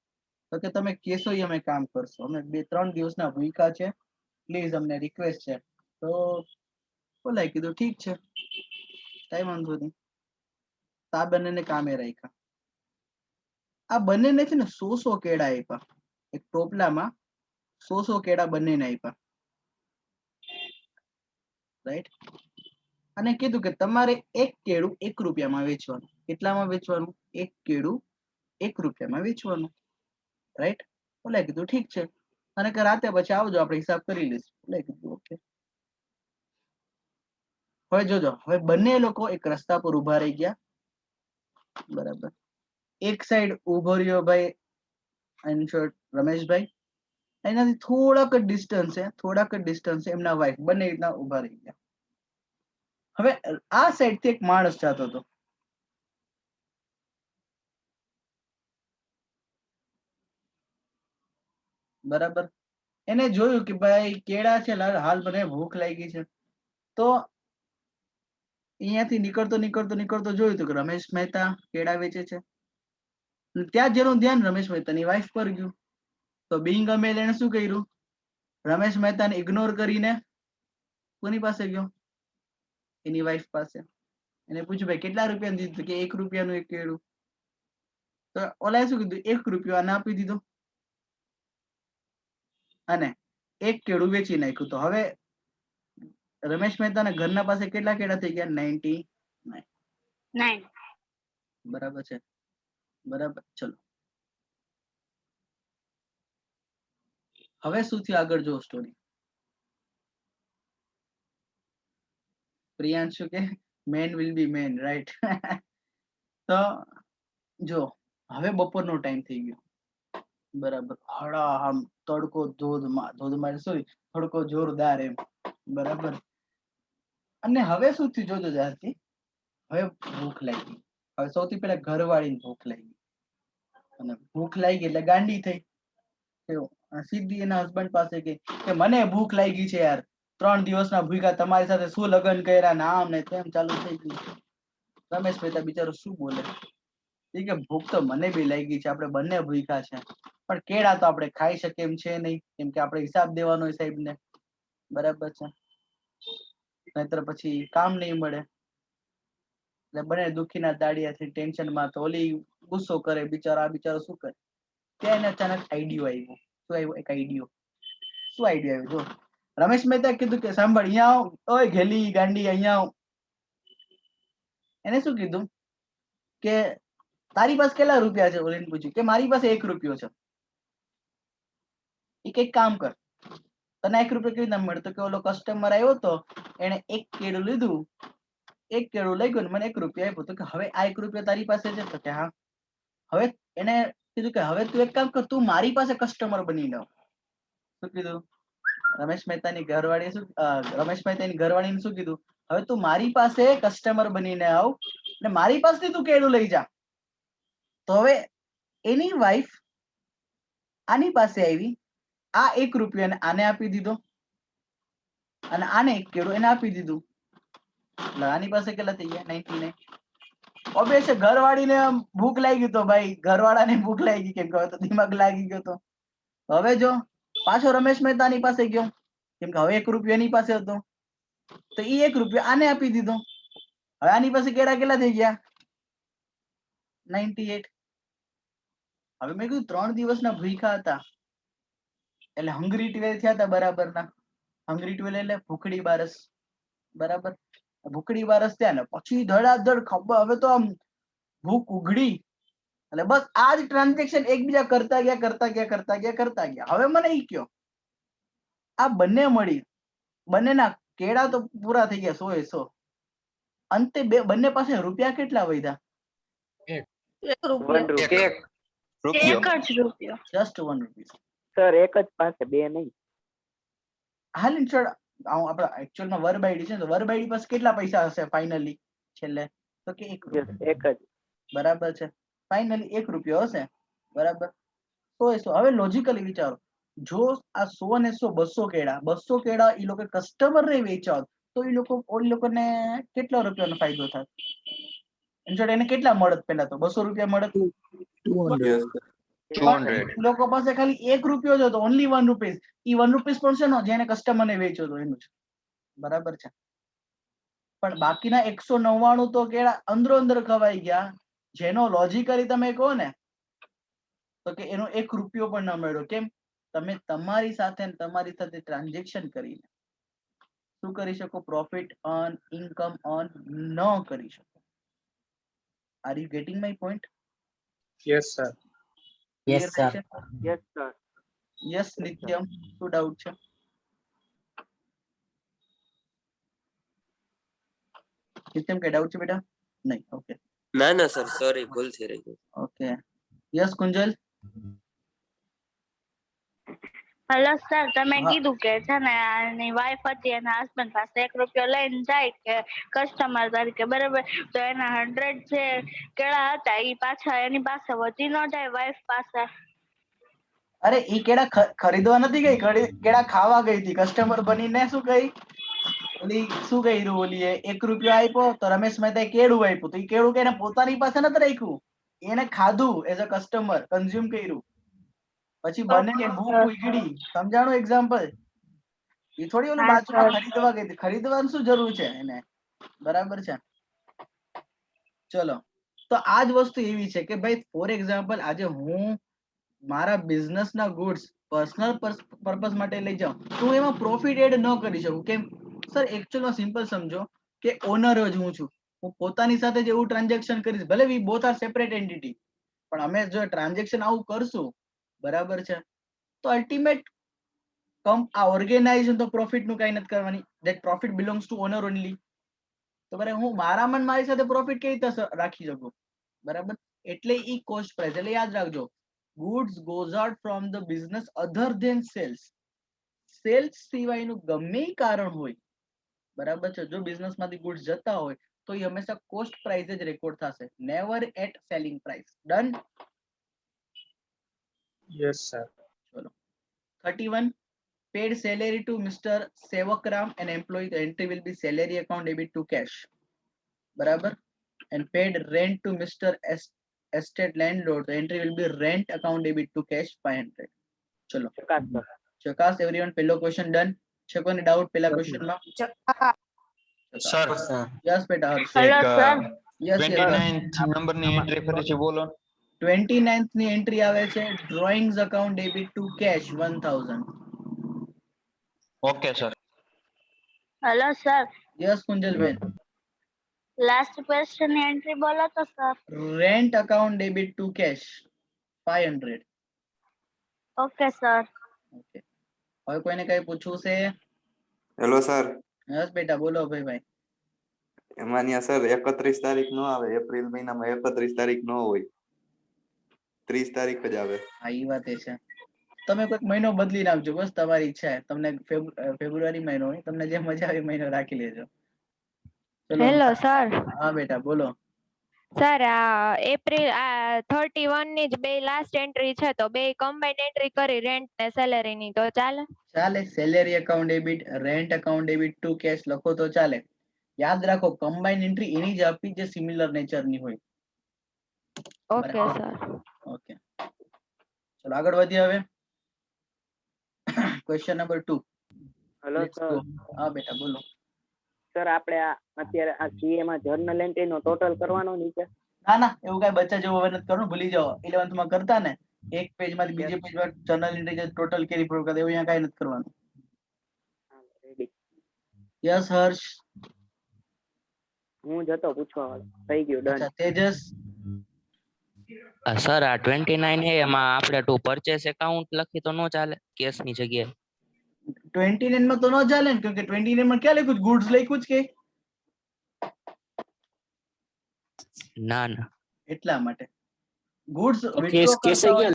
તો કે તમે કેશો અમે કામ કરશો, અમે 2-3 દિવસના ભૂખ્યા છે, પ્લીઝ અમને રિક્વેસ્ટ છે. તો બોલાય કીધું ઠીક છે, કઈ વાંધો નહીં. તો આ બંનેને કામે રાખ્યા. આ બંનેને છે ને 100 કેળા આપ્યા, એક ટોપલામાં 100 કેળા બંનેને આપ્યા, રાઈટ. અને કીધું કે તમારે એક કેળું 1 રૂપિયામાં વેચવાનું. કેટલામાં વેચવાનું? એક કેળું 1 રૂપિયામાં વેચવાનું, રાઈટ. બોલાય કીધું ઠીક છે, અને કે રાતે પછી આવજો, આપણે હિસાબ કરી લઈશું. બોલાય કીધું ઓકે. હવે જોજો, હવે બંને લોકો એક રસ્તા પર ઉભા રહી ગયા, બરાબર. એક સાઈડ ઉભો રહ્યો ભાઈ ઇન શોર્ટ રમેશભાઈ, એનાથી થોડાક જ ડિસ્ટન્સ એમના વાઈફ, બંને રીતના ઉભા રહી ગયા. હવે આ સાઈડ થી એક માણસ જતો હતો, બરાબર. એને જોયું કે ભાઈ કેળા છે, હાલ મને ભૂખ લાગી છે. તો અહીંયાથી નીકળતો જોયું તો કે રમેશ મહેતા કેળા વેચે છે. ત્યાં જેનું ધ્યાન રમેશ મહેતાની વાઈફ પર ગયું. તો બિંગ અમેલ એને શું કર્યું? રમેશ મહેતાને ઇગ્નોર કરીને કોની પાસે ગયો? એની વાઈફ પાસે. એને પૂછ્યું ભાઈ કેટલા રૂપિયા દીધું? કે 1 રૂપિયાનું એક કેળું. તો ઓલાએ શું કીધું? 1 રૂપિયો આને આપી દીધો અને એક કેળું વેચી નાખ્યું. તો હવે રમેશ મહેતાના ઘરના પાસે કેટલા કેળા થઈ ગયા? 99. 9. બરાબર છે, બરાબર. ચલો હવે શું થયું આગળ જો સ્ટોરી. પ્રિયાંશુ કે man will be man, right. તો જો હવે બપોરનો ટાઈમ થઈ ગયો, બરાબર. આમ તડકો ધોધમાર સોરી તડકો જોરદાર એમ, બરાબર. અને હવે શું થયું જોજો જ્યારથી હવે ભૂખ લાગી. હવે સૌથી પહેલા ઘરવાળીને ભૂખ લાગી, અને ભૂખ લાગી એટલે ગાંડી થઈ. સીધી એના હસબન્ડ પાસે ગઈ કે મને ભૂખ લાગી છે યાર, 3 દિવસના ભૂખ્યા, તમારી સાથે શું લગ્ન કર્યા, ને આમ ને તેમ ચાલુ થઈ ગયું. રમેશ મહેતા બિચારો શું બોલે? એ કે ભૂખ તો મને બી લાગી છે, આપણે બંને ભૂખ્યા છે, પણ કેળા તો આપણે ખાઈ શકીએ એમ છે નહીં, કેમ કે આપણે હિસાબ દેવાનો હોય સાહેબને, બરાબર છે, નહીતર પછી કામ નહીં મળે. એટલે બંને દુખીના દાડિયાથી ટેન્શનમાં. તો ઓલી ગુસ્સો કરે, બિચારો શું કરે? ત્યાં એને અચાનક આઈડિયો આવ્યો. શું આવ્યો? એક આઈડિયો. શું આઈડિયો આવ્યો? જો રમેશ મહેતા કીધું કે સાંભળ, અહીંયા આવ, ઓય ઘેલી ગાંડી, અહીંયા આવ. એને શું કીધું કે તારી પાસે કેટલા રૂપિયા છે? ઓલીને પૂછ્યું કે મારી પાસે 1 રૂપિયો છે. એ કઈક કામ કર, તને 1 રૂપિયો કેવી રીતના મળતો? કે ઓલો કસ્ટમર આવ્યો તો, એને 1 કેળું લીધું, 1 કેળું લઈ ગયો ને મને 1 રૂપિયો આપ્યો. તો કે હવે આ 1 રૂપિયો તારી પાસે છે? તો કે હા. હવે એને કીધું કે હવે તું એક કામ કર, તું મારી પાસે કસ્ટમર બનીને આવ. શું કીધું? રમેશ મહેતાની ઘરવાળીને શું કીધું? હવે તું મારી પાસે કસ્ટમર બનીને આવ ને મારી પાસેથી તું કેળું લઈ જા. તો હવે એની વાઈફ આની પાસે આવી, આ 1 રૂપિયો આને આપી દીધો અને આને 1 કેળું એને આપી દીધું. એટલે આની પાસે કેટલા થઈ ગયા? 99. ઓબ્વિયસ છે, ઘરવાળીને ભૂખ લાગી તો ભાઈ, ઘરવાળાને ભૂખ લાગી, કેમ કે હવે તો દિમાગ લાગી ગયો તો. હવે જો પાછો રમેશ મહેતાની પાસે ગયો, કેમ કે હવે 1 રૂપિયો એની પાસે હતો, તો એ 1 રૂપિયો આને આપી દીધો. હવે આની પાસે કેળા કેટલા થઈ ગયા? 98. હવે મેં કીધું 3 દિવસના ભૂખ્યા હતા, એટલે હંગ્રી 12 થયા હતા, બરાબરના. હંગ્રી 12 એટલે ભૂખડી બારસ, બરાબર. ભૂખડી બારસ થયા ને પછી ધડાધડ ખબર, હવે તો આમ ભૂખ ઉઘડી, એટલે બસ આ જ ટ્રાન્ઝેક્શન એકબીજા કરતા ગયા. હવે મને ઈ કયો, આ બંને મળી, બંનેના કેળા તો પૂરા થઈ ગયા 100 એ 100. અંતે બંને પાસે રૂપિયા કેટલા વધ્યા? 1 રૂપિયો. એક રૂપિયો. 1 જ રૂપિયો. Just 1 rupees. સર એક જ પાસે, બે નહીં. હાલ ઇન્સ્ટોડ આપણા એકચ્યુઅલમાં વરબાઈડી છે, તો વરબાઈડી પાસે કેટલા પૈસા હશે ફાઇનલી છેલ્લે? તો કે 1 રૂપિયો. એક જ. બરાબર છે, ફાઇનલી 1 રૂપિયો હશે, બરાબર. 100 એ 100. હવે લોજિકલી વિચારો, જો આ 100 ને 100 200 કેળા એ લોકો કસ્ટમર ને વેચ્યા હોત, તો એ લોકોને કેટલા રૂપિયાનો ફાયદો થાય? ઇન્સ્ટોડ એને કેટલા મળત? પેલા તો 200 રૂપિયા મળત. 200. 200. એ લોકો પાસે ખાલી 1 રૂપિયો જ હતો, ઓનલી 1 રૂપીસ. ઈ 1 રૂપીસ પણ છે ને જેને કસ્ટમરને વેચ્યો હતો એનું છે, બરાબર છે. પણ બાકીના 199 તો કેળા અંદરો અંદર ખવાઈ ગયા, જેનો લોજિકલી તમે કહો ને તો કે એનો 1 રૂપિયો પણ ન મળ્યો. કેમ? તમે તમારી સાથે ટ્રાન્ઝેક્શન કરીને શું કરી શકો? પ્રોફિટ અર્ન, ઇન્કમ અર્ન ન કરી શકો. Are you getting my point? Yes sir. Yes sir. Yes Nityam, શું ડાઉટ છે? નિત્યમ કઈ ડાઉટ છે બેટા? નહીં. ઓકે ના ના સર, સોરી, ભૂલ થઈ રહી છે. Okay. Yes Kunjal. Hello sir, તમે હા. કીધું કે છે ને આની વાઈફ હતી એના હસબન્ડ પાસે 1 રૂપિયો લઈને જાય કે કસ્ટમર તરીકે, બરાબર? તો એના 100 જે કેળા હતા એ પાછા એની પાસે વધી ન જાય વાઈફ પાસે? અરે ઈ કેળા ખરીદવા નથી ગઈ, કેળા ખાવા ગઈ હતી. કસ્ટમર બનીને શું કહી ઓલી શું કર્યું, ઓલીએ 1 રૂપિયો આપ્યો તો રમેશ મહેતાએ કેળું આપ્યું, તો ઈ કેળું કે એને પોતાની પાસે નથી રાખ્યું, એને ખાધું, એઝ અ કસ્ટમર કન્ઝ્યુમ કર્યું. પછી બને કે ભૂખ ઉગડી. સમજાણું એક્ઝામ્પલ? એ થોડી ઓલું બાજુમાં ખરીદવા ગઈ હતી. ખરીદવાની શું જરૂર છે એને? બરાબર છે. ચલો, તો આ જ વસ્તુ એવી છે કે ભાઈ ફોર એક્ઝામ્પલ આજે હું મારા બિઝનેસ ના ગુડ્સ પર્સનલ પર્પસ માટે લઈ જાઉં તો હું એમાં પ્રોફિટ એડ ન કરી શકું. કેમ સર? એકચ્યુઅલમાં સિમ્પલ સમજો કે ઓનર જ હું છું. હું પોતાની સાથે જ એવું ટ્રાન્ઝેક્શન કરીશ, ભલે we both are separate entity, પણ અમે જો ટ્રાન્ઝેક્શન આવું કરશું, બરાબર છે, તો અલ્ટિમેટ આ ઓર્ગેનાઇઝેશન તો પ્રોફિટ નું કઈ નથી કરવાની. That profit belongs to owner only. તો બરાબર, હું મારામાં મારી સાથે પ્રોફિટ કેવી રીતે રાખી શકું? બરાબર, એટલે ઈ કોસ્ટ પ્રાઇસ. એટલે યાદ રાખજો, goods goes out from the business other than sales. Sales સિવાયનું ગમે ઈ કારણ હોય, બરાબર છે, જો બિઝનેસ માંથી ગુડ્સ જતા હોય તો એ હંમેશા કોસ્ટ પ્રાઇસ જ રેકોર્ડ થશે, never at selling price. Done? Yes sir. ચલો 31. paid salary to Mr. Sevakram, an employee. The entry will be salary account debit to cash. બરાબર? And paid rent to Mr. estate landlord. The entry will be rent account debit to cash 500. ચલો ચકાસ everyone. પહેલો question done છે? કોઈને doubt પહેલા question માં? Sir yes બેટા હર્ષ. Hello sir. Yes 29th નંબરની entry ફરીથી બોલો. 29th ની એન્ટ્રી આવે છે drawings account debit to cash 1000. Okay sir. Hello sir, yes કુંજલબેન. લાસ્ટ ક્વેશ્ચન ની એન્ટ્રી બોલો તો sir. Rent account debit to cash 500. Okay sir. Okay, હવે કોઈને કઈ પૂછવું છે? હેલો સર, યસ બેટા બોલો ભાઈ. એમાં ત્યાં સર 31 તારીખ નો આવે, એપ્રિલ મહિનામાં 31 તારીખ નો હોય, 30 તારીખ જ આવે. હા, ઈ વાત એ છે. તમે કોઈક મહિનો બદલી નાખજો, બસ તમારી ઈચ્છા. તમને ફેબ્રુઆરી મહિનો હોય, તમને જે મજા આવે મહિનો રાખી લેજો. ચલો. Hello sir. હા બેટા બોલો. સર, આ એપ્રિલ 31 ની જ બે લાસ્ટ એન્ટ્રી છે, તો બે કમ્બાઇન્ડ એન્ટ્રી કરી રેન્ટ ને સેલેરી ની, તો ચાલે? ચાલે. Salary account debit, rent account debit to cash લખો તો ચાલે. યાદ રાખો, કમ્બાઇન્ડ એન્ટ્રી એની જ આપી જે સિમિલર નેચરની હોય. Okay sir. ઓકે, ચલો આગળ વધીએ હવે. Question number 2. Hello sir. હા બેટા બોલો. સર, આપણે આ અત્યારે આ સીએ માં જર્નલ એન્ટ્રી નો ટોટલ કરવાનો નીચે? ના ના, એવું કઈ બચ્ચા જેવું હવે નથી કરવું, ભૂલી જાઓ. 11th માં કરતા ને, એક પેજ માંથી બીજે પેજ પર જર્નલ એન્ટ્રી જે ટોટલ કેરી પ્રૂવ કરે, એવું અહીંયા કઈ નથી કરવાનું. યસ હર્ષ. હું જતો પૂછવા, થઈ ગયું ડન. અચ્છા તેજસ. સર, આ 29 હે, એમાં આપણે ટુ પરચેસ એકાઉન્ટ લખી તો નો ચાલે કેશ ની જગ્યાએ? 29 માં તો ન ચાલે ને, કેમ કે 29 માં ક્યાં લખ્યું? ગુડ્સ લખ્યું જ કે? ના ના, એટલા માટે ગુડ્સ વિથડ્રો કરતા હોય,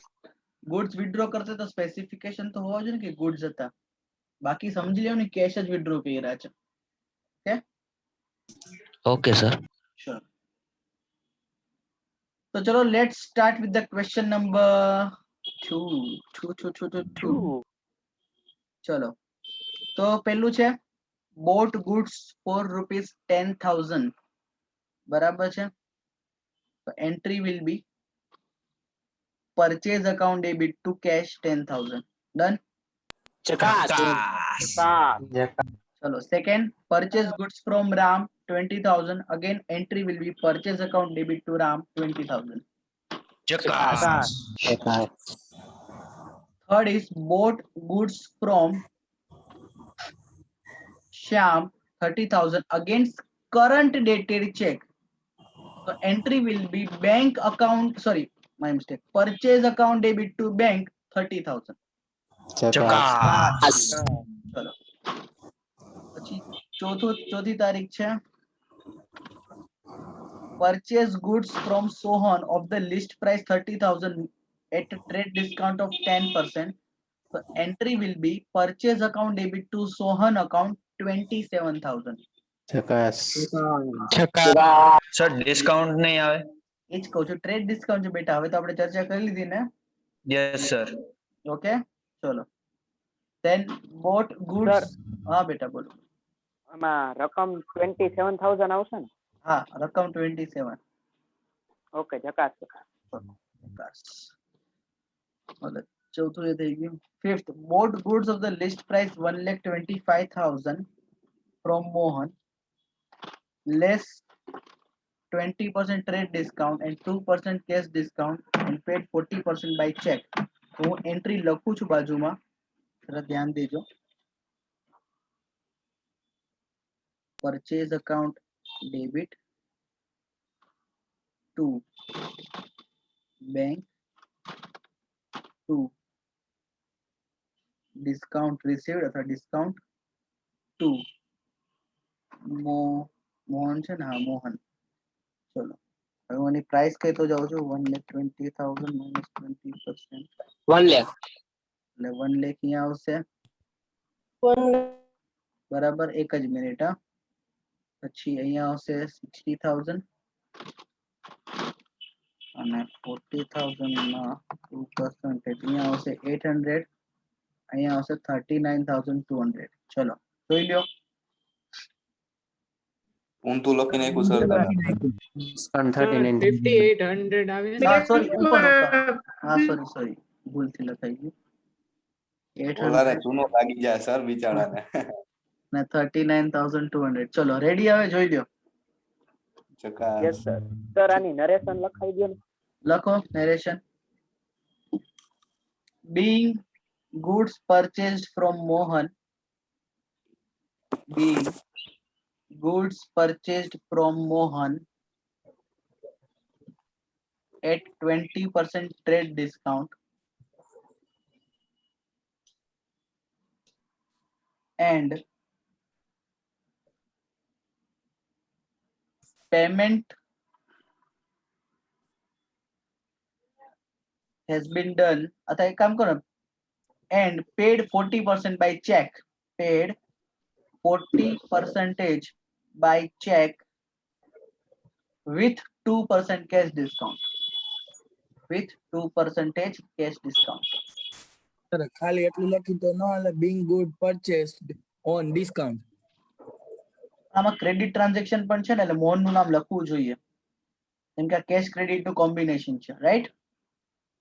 ગુડ્સ વિથડ્રો કરતા તો સ્પેસિફિકેશન તો હોવા જોઈએ ને કે ગુડ્સ હતા. બાકી સમજી લ્યો ને, કેશ જ વિથડ્રો કર્યા છે. Okay okay sir. શ્યોર. તો ચલો let's start with the question number 2. ચલો, તો પેલું છે બોટ ગુડ્સ ફોર ₹10,000. બરાબર છે. તો entry will B purchase account debit to cash 10,000. Done. Chalo. Second, purchase goods from Ram 20,000. Again, entry will be purchase account debit to Ram 20,000. Third is bought goods from Shyam 30,000 against current dated check. So entry will be bank account, sorry, my mistake. Purchase account debit to bank 30,000. ચલો પછી ચોથી તારીખ છે purchase goods from Sohan of the list price 30,000 at a trade discount of 10%. So entry will be purchase account debit to Sohan account 27,000. Sir discount નહીં આવે? એ જ કહું છું, ટ્રેડ ડિસ્કાઉન્ટ છે બેટા. હવે તો આપણે ચર્ચા કરી લીધી ને. Yes sir. ઓકે ચલો. then bought goods. હા બેટા બોલો. આમાં રકમ 27,000 આવશે ને? હા રકમ 27. ઓકે જકાસ. ચોથું એ થઈ ગયું. Fifth, bought goods of the list price 1,25,000 from Mohan less 20% trade discount and 2% cash discount and paid 40% by check. તો હું એન્ટ્રી લખું છું બાજુમાં, જરા ધ્યાન દેજો. Purchase account debit to bank to discount received અથવા discount to મોહન છે ને, હા મોહન. ચલો હવે હું એની પ્રાઇસ કહેતો જાઉં છું. 1,20,000 minus 20%. 1 લાખ એટલે 1 લાખ અહીંયા આવશે. બરાબર, એક જ મિનિટ. હા પછી અહીંયા આવશે 60,000 અને 40,000 માં 2% અહીંયા આવશે 800. અહીંયા આવશે 39,200. ચલો જોઈ લ્યો. ઊંધું લખી નાખ્યું સર તમે. 5800 આવે છે. હા સોરી હા સોરી ભૂલથી લખાઈ ગયું. ઓલાને ચૂનો લાગી જાય સર બિચારાને. ને 39,200. ચલો રેડી? હવે જોઈ લ્યો. Yes sir. સર આની નરેશન લખાઈ દો ને. લખો narration. being goods purchased from Mohan, being goods purchased from Mohan at 20% trade discount and payment has been done. आता एक काम करो, and paid 40% by check, paid 40% by check with 2% cash discount, with 2% cash discount. Sir ખાલી એટલું લખી તો ન હાલે. being good purchased on discount. આમાં ક્રેડિટ ટ્રાન્ઝેક્શન પણ છે ને, એટલે મોહન નું નામ લખવું જોઈએ, કેમ કે કેશ ક્રેડિટ નું કોમ્બિનેશન છે, રાઈટ?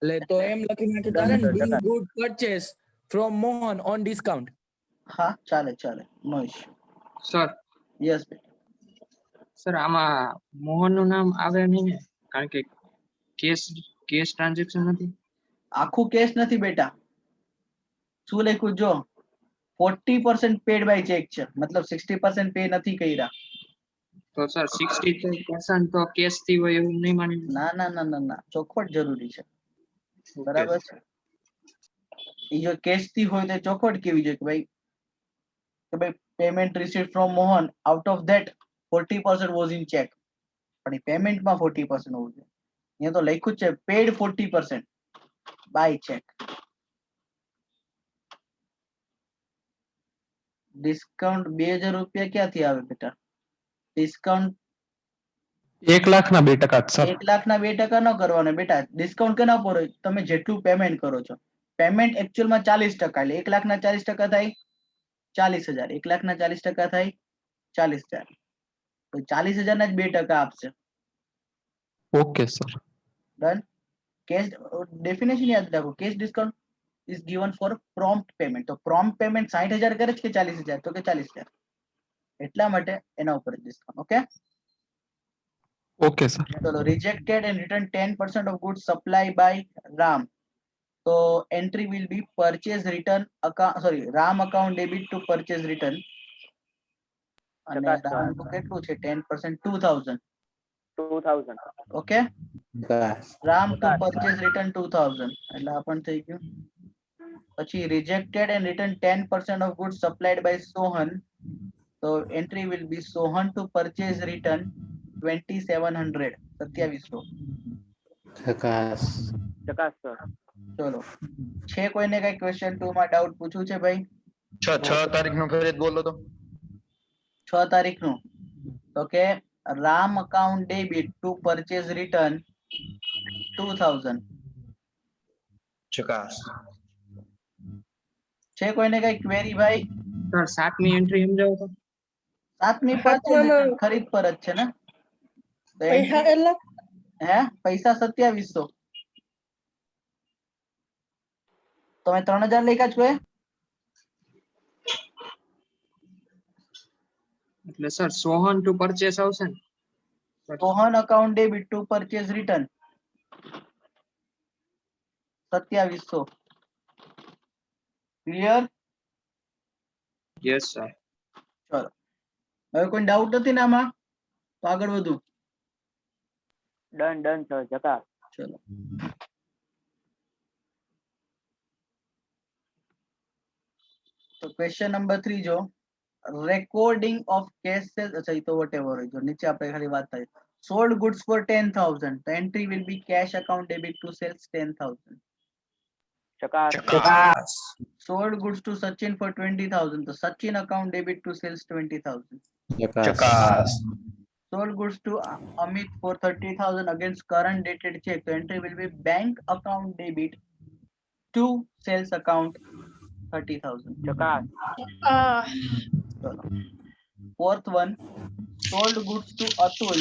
એટલે તો એમ લખી નાખી તારે ને, being good purchase from Mohan on discount. હા ચાલે નો ઇશ્યુ. સર યસ બેટા. સર આમાં મોહન નું નામ આવે નહીં ને, કારણ કે કેશ ટ્રાન્ઝેક્શન નથી. આખું કેશ નથી બેટા. શું લખ્યું જો, 40% પેડ બાય ચેક છે, મતલબ 60% પે નથી કર્યા. તો સર 60% તો કેશ થી હોય એવું નહીં માની? ના ચોખવટ જરૂરી છે, બરાબર છે? એ જો કેશ થી હોય તો ચોખવટ કેવી જોઈએ કે ભાઈ payment received from Mohan, out of that 40% was in check. પણ એ પેમેન્ટમાં 40% હોવું જોઈએ. અહીંયા તો લખ્યું જ છે પેડ 40% બાય ચેક. ડિસ્કાઉન્ટ 2,000 રૂપિયા ક્યાંથી આવે બેટા? ડિસ્કાઉન્ટ 1,00,000 ના 2% સર. 1,00,000 ના 2% ન કરવાનો બેટા. ડિસ્કાઉન્ટ કેના પર હોય? તમે જેટલું પેમેન્ટ કરો છો. પેમેન્ટ એકચ્યુઅલમાં 40%, એટલે 1,00,000 ના 40% થાય 40,000. 1,00,000 ના 40% થાય 40,000. તો 40,000 ના જ 2% આપશે. Okay sir. Done? Cash definition याद रखो, cash discount is given for prompt payment. तो prompt पेमेंट 60,000 करे છે કે 40,000? તો કે 40,000. એટલા માટે એના ઉપર ડિસ્કાઉન્ટ. Okay, Okay, sir. ચલો. Rejected and return 10% of goods supply by Ram. તો entry will be purchase return account, sorry, Ram account debit to purchase return. અને રામનું કેટલું છે? 10% 2,000. 2000. ઓકે, રામ ટુ પરચેઝ રિટર્ન 2,000 એટલે આ પણ થઈ ગયું. પછી rejected and return 10% of goods supplied by Sohan. તો entry will be Sohan to purchase return 2,700, 2700. ચકાસ. ચકાસ sir. ચલો, છે કોઈને કઈ ક્વેશ્ચન 2 માં ડાઉટ પૂછવું છે ભાઈ? 6 તારીખનું ફરી બોલો તો. 6 તારીખનું તો કે Ram account debit to purchase return 2,000. ચકાસ. છે કોઈને કઈ ક્વેરી ભાઈ? સર 7મી એન્ટ્રી સમજાવો તો. 7મી પર છે ને, ખરીદ પર જ છે ને. તો પૈસા કેટલા? હે, પૈસા 2700. તમે 3,000 લખ્યા છો? એટલે સર સોહન ટુ પરચેસ આવશે ને? Sohan account debit to purchase return 2700. Clear? Yes sir. ચલો, હવે કોઈ ડાઉટ નથી ને આમાં? તો આગળ વધુ. Done sir. ચકાસ. ચલો, તો ક્વેશ્ચન નંબર 3 જો, રેકોર્ડિંગ ઓફ કેશ સેલ્સ. અચ્છા, એ તો વોટેવર હોય. જો નીચે આપણે ખાલી વાત થાય, સોલ્ડ ગુડ્સ ફોર 10,000. તો entry will be cash account debit to sales 10,000. ચકાસ. Sold goods to Sachin for 20,000. So Sachin account debit to sales 20,000. ચકાસ. Sold goods to Amit for 30,000 against current dated check. So entry will be bank account debit to sales account 30,000. ચકાસ. Fourth one, sold goods to Atul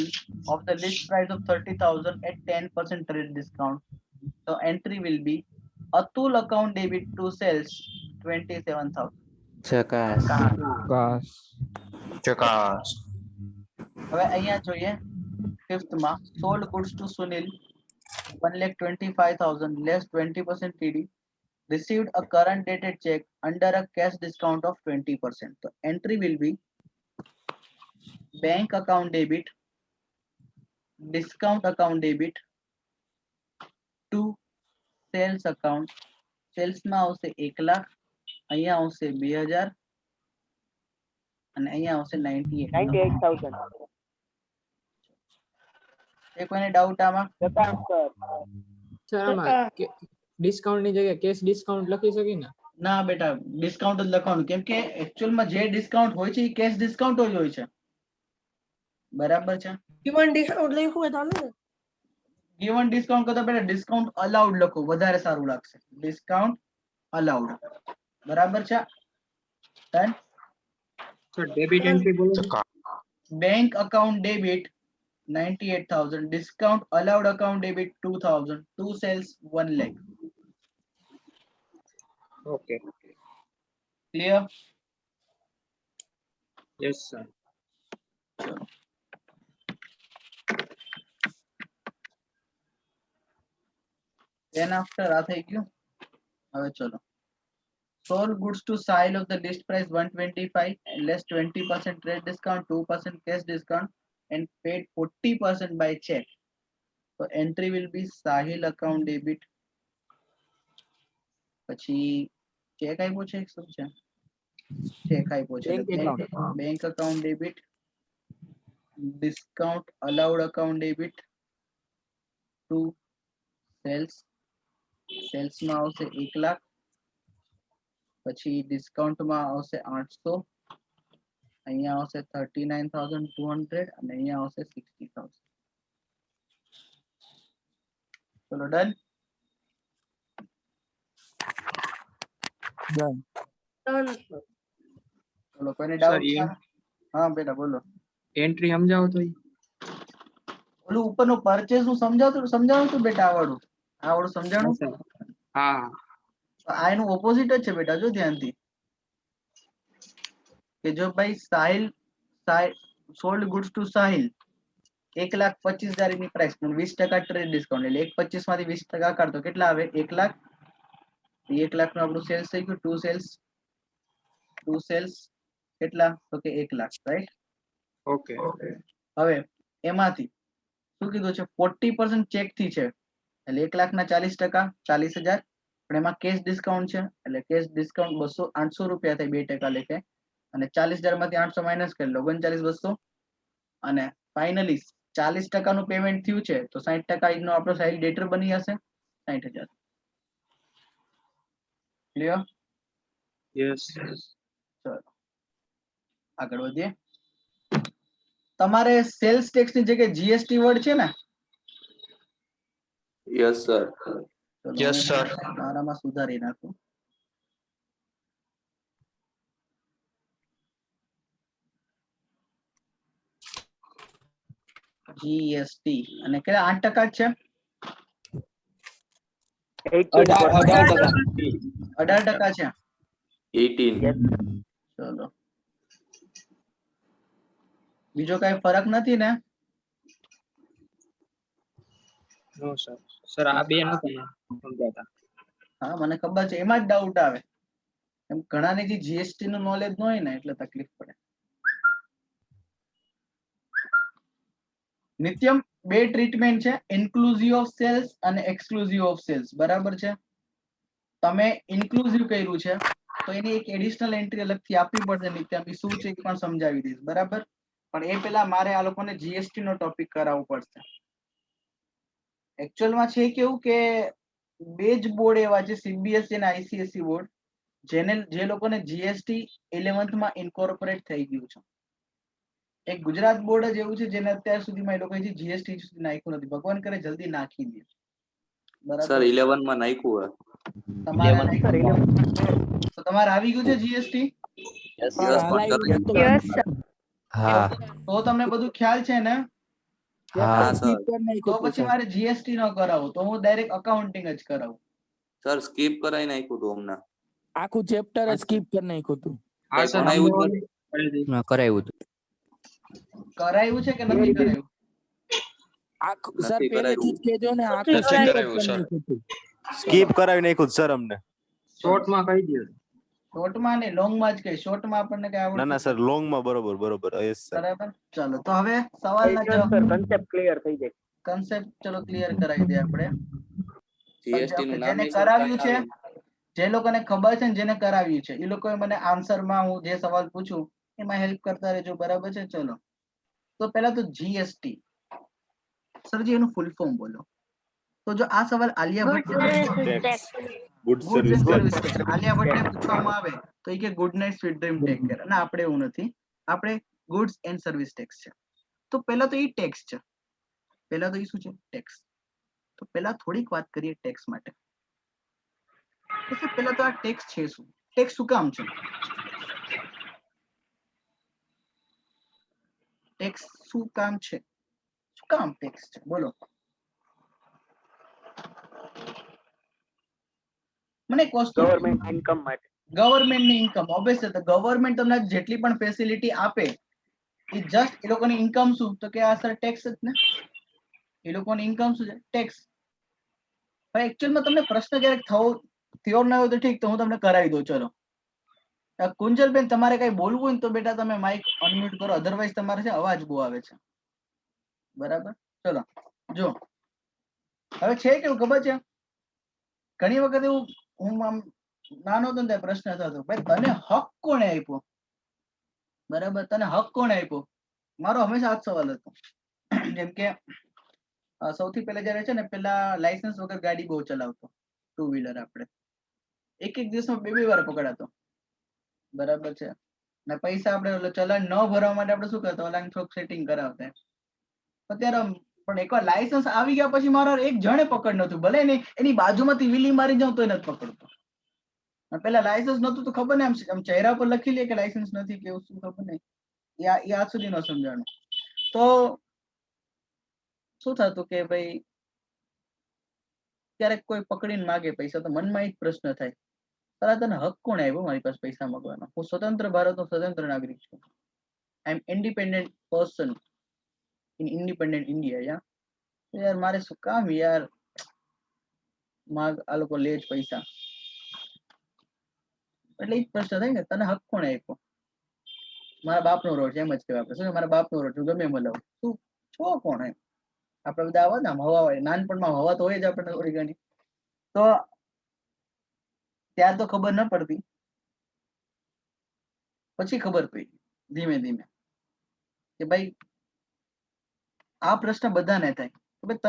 of the list price of 30,000 at 10% trade discount. So entry will be Atul account debit to sales 27,000. ચકાસ. ચકાસ. હવે અહીંયા જોઈએ 5th માં, sold goods to Sunil 1,25,000 less 20% TD, received a current dated check under a cash discount of 20%. So entry will be bank account debit, discount account debit to sales account. Sales માં આવશે 1,00,000, અહીંયા આવશે 2,000 અને અહીંયા આવશે 98,000. એ કોઈને doubt આમાં? ચકાસ sir. Sir આમાં ડિસ્કાઉન્ટ ની જગ્યાએ કેશ ડિસ્કાઉન્ટ લખી શકી ને? ના બેટા, ડિસ્કાઉન્ટ જ લખવાનું, કેમ કે એકચ્યુઅલ માં જે ડિસ્કાઉન્ટ હોય છે એ કેશ ડિસ્કાઉન્ટ જ હોય છે. બરાબર છે? ગિવન ડિસ્કાઉન્ટ લખ્યું હોય તો હાલે ને? ગિવન ડિસ્કાઉન્ટ કરતા પહેલા ડિસ્કાઉન્ટ અલાઉડ લખો, વધારે સારું લાગશે. Discount allowed. બરાબર છે? ડન. સર ડેબિટ એન્ટ્રી બોલો. Bank account debit 98,000, discount allowed account debit 2,000, two sales 1 lakh. Okay. Clear? Yes sir. ચલો, then after આ થઈ ગયું. હવે ચલો, sold goods to Sahil of the list price 125 and less 20% trade discount, 2% cash discount and paid 40% by check. So entry will be Sahil account debit. પછી cheque આપ્યો છે, શું છે? ચેક આપ્યો છે, bank account debit, discount allowed account debit to sales. Sales માં આવશે 1,00,000, પછી ડિસ્કાઉન્ટ માં આવશે 800, અહીંયા આવશે 39,200 અને અહીંયા આવશે 60,000. ચલો ડન. ચલો કોઈને ડાઉટ છે? હા બેટા બોલો. એન્ટ્રી સમજાવો તો. ઓલું ઉપરનું પરચેસ નું સમજાવતું તું બેટા આવડું? આવડું સમજાણું? હા આ એનું ઓપોઝિટ જ છે બેટા, જો ધ્યાનથી કે જો ભાઈ Sahil sold goods to Sahil 1,25,000 એની પ્રાઇસ, પણ 20% ટ્રેડ ડિસ્કાઉન્ટ, એટલે 1,25,000 માંથી 20% કાઢતો કેટલા આવે? 1 લાખ. 1 લાખ નું આપણું સેલ્સ થઈ ગયું. ટુ સેલ્સ કેટલા? તો કે 1 લાખ, રાઈટ? ઓકે હવે એમાંથી શું કીધું છે? 40% ચેક થી છે, એટલે 1 લાખ ના 40%, 40,000. પણ એમાં કેશ ડિસ્કાઉન્ટ છે, એટલે કેશ ડિસ્કાઉન્ટ 800 રૂપિયા થાય, 2% લેખે, અને 40,000 માંથી 800 માઇનસ કરી લો, 39,200. અને ફાઇનલી 40% નું પેમેન્ટ થયું છે, તો 60% નો આપણો સાઇલ ડેટર બની જશે 60,000. ક્લિયર? યસ ચલો આગળ વધીએ. તમારે સેલ્સ ટેક્સ ની જગ્યાએ જીએસટી વર્ડ છે ને? Yes sir. ચલો યસ હું સર. મારામાં સુધારી નાખું. જીએસટી અને કેટલા? 8% જ છે. 18% છે. 18. ચલો બીજો કઈ ફરક નથી ને? નો સર. સર આ બે નથી સમજાતા. હા મને ખબર છે, એમાં જ ડાઉટ આવે. એમ ઘણાને જે જીએસટી નું નોલેજ ન હોય ને એટલે તકલીફ પડે. નિત્યમ, બે ટ્રીટમેન્ટ છે, ઇન્ક્લુઝિવ ઓફ સેલ્સ અને એક્સક્લુઝિવ ઓફ સેલ્સ, બરાબર છે? તમે ઇન્ક્લુઝિવ કર્યું છે તો એની એક એડિશનલ એન્ટ્રી અલગથી આપવી પડશે નિત્યમ, એ શું છે એ પણ સમજાવી દઈશ, બરાબર? પણ એ પહેલા મારે આ લોકોને જીએસટી નો ટોપિક કરાવવો પડશે. એકચ્યુઅલમાં છે કેવું કે બે જ બોર્ડ એવા છે, સીબીએસઈ અને આઈસીએસઈ બોર્ડ, જે લોકોને જીએસટી 11th માં ઇન્કોર્પોરેટ થઈ ગયું છે. એક ગુજરાત બોર્ડ જ એવું છે જેને અત્યાર સુધીમાં એ લોકોએ જીએસટી સુધી નાખ્યું નથી. ભગવાન કરે જલ્દી નાખી દે, બરાબર? સર 11 માં નાખ્યું તમારે તો તમારે આવી ગયું છે જીએસટી? હા તો તમને બધું ખ્યાલ છે ને? હા સર. તો પછી મારે જીએસટી નો કરાવું, તો હું ડાયરેક્ટ અકાઉન્ટિંગ જ કરાવું. સર સ્કીપ કરાવી નાખ્યું હતું હમણાં. આખું ચેપ્ટર જ સ્કીપ કરી નાખ્યું હતું. હા સર ભણાવ્યું જ કરાવ્યું હતું. કરાયું છે કે નથી કરાયું? આખું સર નથી પહેલેથી જ કરાયું. કહેજો ને, આખું નથી skip જ કરાયું કરી સર. નાખ્યું હતું. સ્કીપ કરાવી નાખ્યું સર અમને. શોર્ટમાં કહી દો. શોર્ટમાં ને લોંગમાં જ કઈ, શોર્ટમાં આપણને કઈ ના આવડતું ના સર લોંગ માં બરોબર યસ સર. બરાબર. ચાલો તો હવે સવાલના જવાબ, કન્સેપ્ટ ક્લિયર થઈ જાય. કન્સેપ્ટ ચલો ક્લિયર કરાવી દે આપણે. જીએસટી નું નામ જેને સર કરાવ્યું કઈ છે, આવે? જે લોકોને ખબર છે ને જેને કરાવ્યું છે, એ લોકોએ મને આન્સરમાં હું જે સવાલ પૂછું એમાં હેલ્પ કરતા રહેજો, બરાબર છે? ચલો તો પહેલા તો જીએસટી, સરજી એનું ફૂલ ફોર્મ બોલો. તો જો આ સવાલ Alia Bhatt, good goods service and tax. Service tax Alia ભટ્ટને પૂછવામાં આવે તો એ કે good night sweet dream take care, અને આપણે એવું નથી, આપણે ગુડ્સ એન્ડ સર્વિસ ટેક્સ છે. તો પહેલા તો એ ટેક્સ છે, પહેલા તો એ શું છે? ટેક્સ. તો પહેલા થોડીક વાત કરીએ ટેક્સ માટે. તો પહેલા તો આ ટેક્સ છે શું? ટેક્સ શું કામ છે? ટેક્સ શું કામ છે? શું કામ ટેક્સ છે? બોલો મને એક વસ્તુ, ગવર્મેન્ટ ઇન્કમ માટે. ગવર્મેન્ટની ઇન્કમ, ઓબ્વિયસલી તો ગવર્મેન્ટ તમને જેટલી પણ ફેસિલિટી આપે એ જસ્ટ એ લોકોની ઇન્કમ શું? તો કે આ સર ટેક્સ જ ને. એ લોકોની ઇન્કમ શું છે? ટેક્સ. પણ એકચ્યુઅલમાં તમને પ્રશ્ન ક્યારેક થયો ન હોય તો ઠીક, તો હું તમને કરાવી દઉં. ચલો કુંજલબેન, તમારે કઈ બોલવું હોય ને તો બેટા તમે માઇક અનમ્યુટ કરો, અધરવાઇઝ તમારે છે અવાજ બહુ આવે છે, બરાબર? ચલો જો હવે છે કેવું ખબર છે, ઘણી વખત એવું હું આમ નાનો હતો ને ત્યારે પ્રશ્ન થતો, ભાઈ તને હક કોણે આપ્યો? બરાબર, તને હક કોણે આપ્યો? મારો હંમેશા આ જ સવાલ હતો. જેમ કે સૌથી પહેલા જયારે છે ને, પેલા લાયસન્સ વગર ગાડી બહુ ચલાવતો, ટુ વ્હીલર. આપણે એક દિવસમાં બે વાર પકડાતો, બરાબર છે? ને પૈસા આપણે ચલાન ન ભરવા માટે આપણે શું કરતા, ઓલા થોડુંક સેટિંગ કરાવતા. અત્યારે પણ એકવાર લાયસન્સ આવી ગયા પછી મારો એક જણે પકડ નતું, ભલે ને એની બાજુમાંથી વીલી મારી જાઉં તો નથી પકડતો. પેલા લાયસન્સ નતું તો ખબર ને, આમ ચહેરા પર લખી લે કે લાયસન્સ નથી, કેવું શું ખબર નહીં, એ આજ સુધી ન સમજાણું. તો શું થતું કે ભાઈ ક્યારેક કોઈ પકડીને માગે પૈસા તો મનમાં એ જ પ્રશ્ન થાય, તારા તને હક કોણે આવ્યો મારી પાસે પૈસા માંગવાનો? હું સ્વતંત્ર ભારતનો સ્વતંત્ર નાગરિક છું. I am independent person in independent India. યાર મારે શું કામ યાર આ લોકો લે જ પૈસા? એટલે એ જ પ્રશ્ન થાય ને, તને હક કોણે આપ્યો? મારા બાપનો રોડ છે એમ જ કહેવાય આપણે, શું મારા બાપનો રોડ છું, ગમે એમ હલાવું. તું છો કોણ એમ? આપણે બધા આવા ને આમ હવા હોય, નાનપણમાં હવા તો હોય જ આપણને થોડી ઘણી. તો ત્યાં તો ખબર ન પડતી, પછી ખબર પડી ધીમે ધીમે કે ભાઈ આ પ્રશ્ન બધાને થાય કે ભાઈ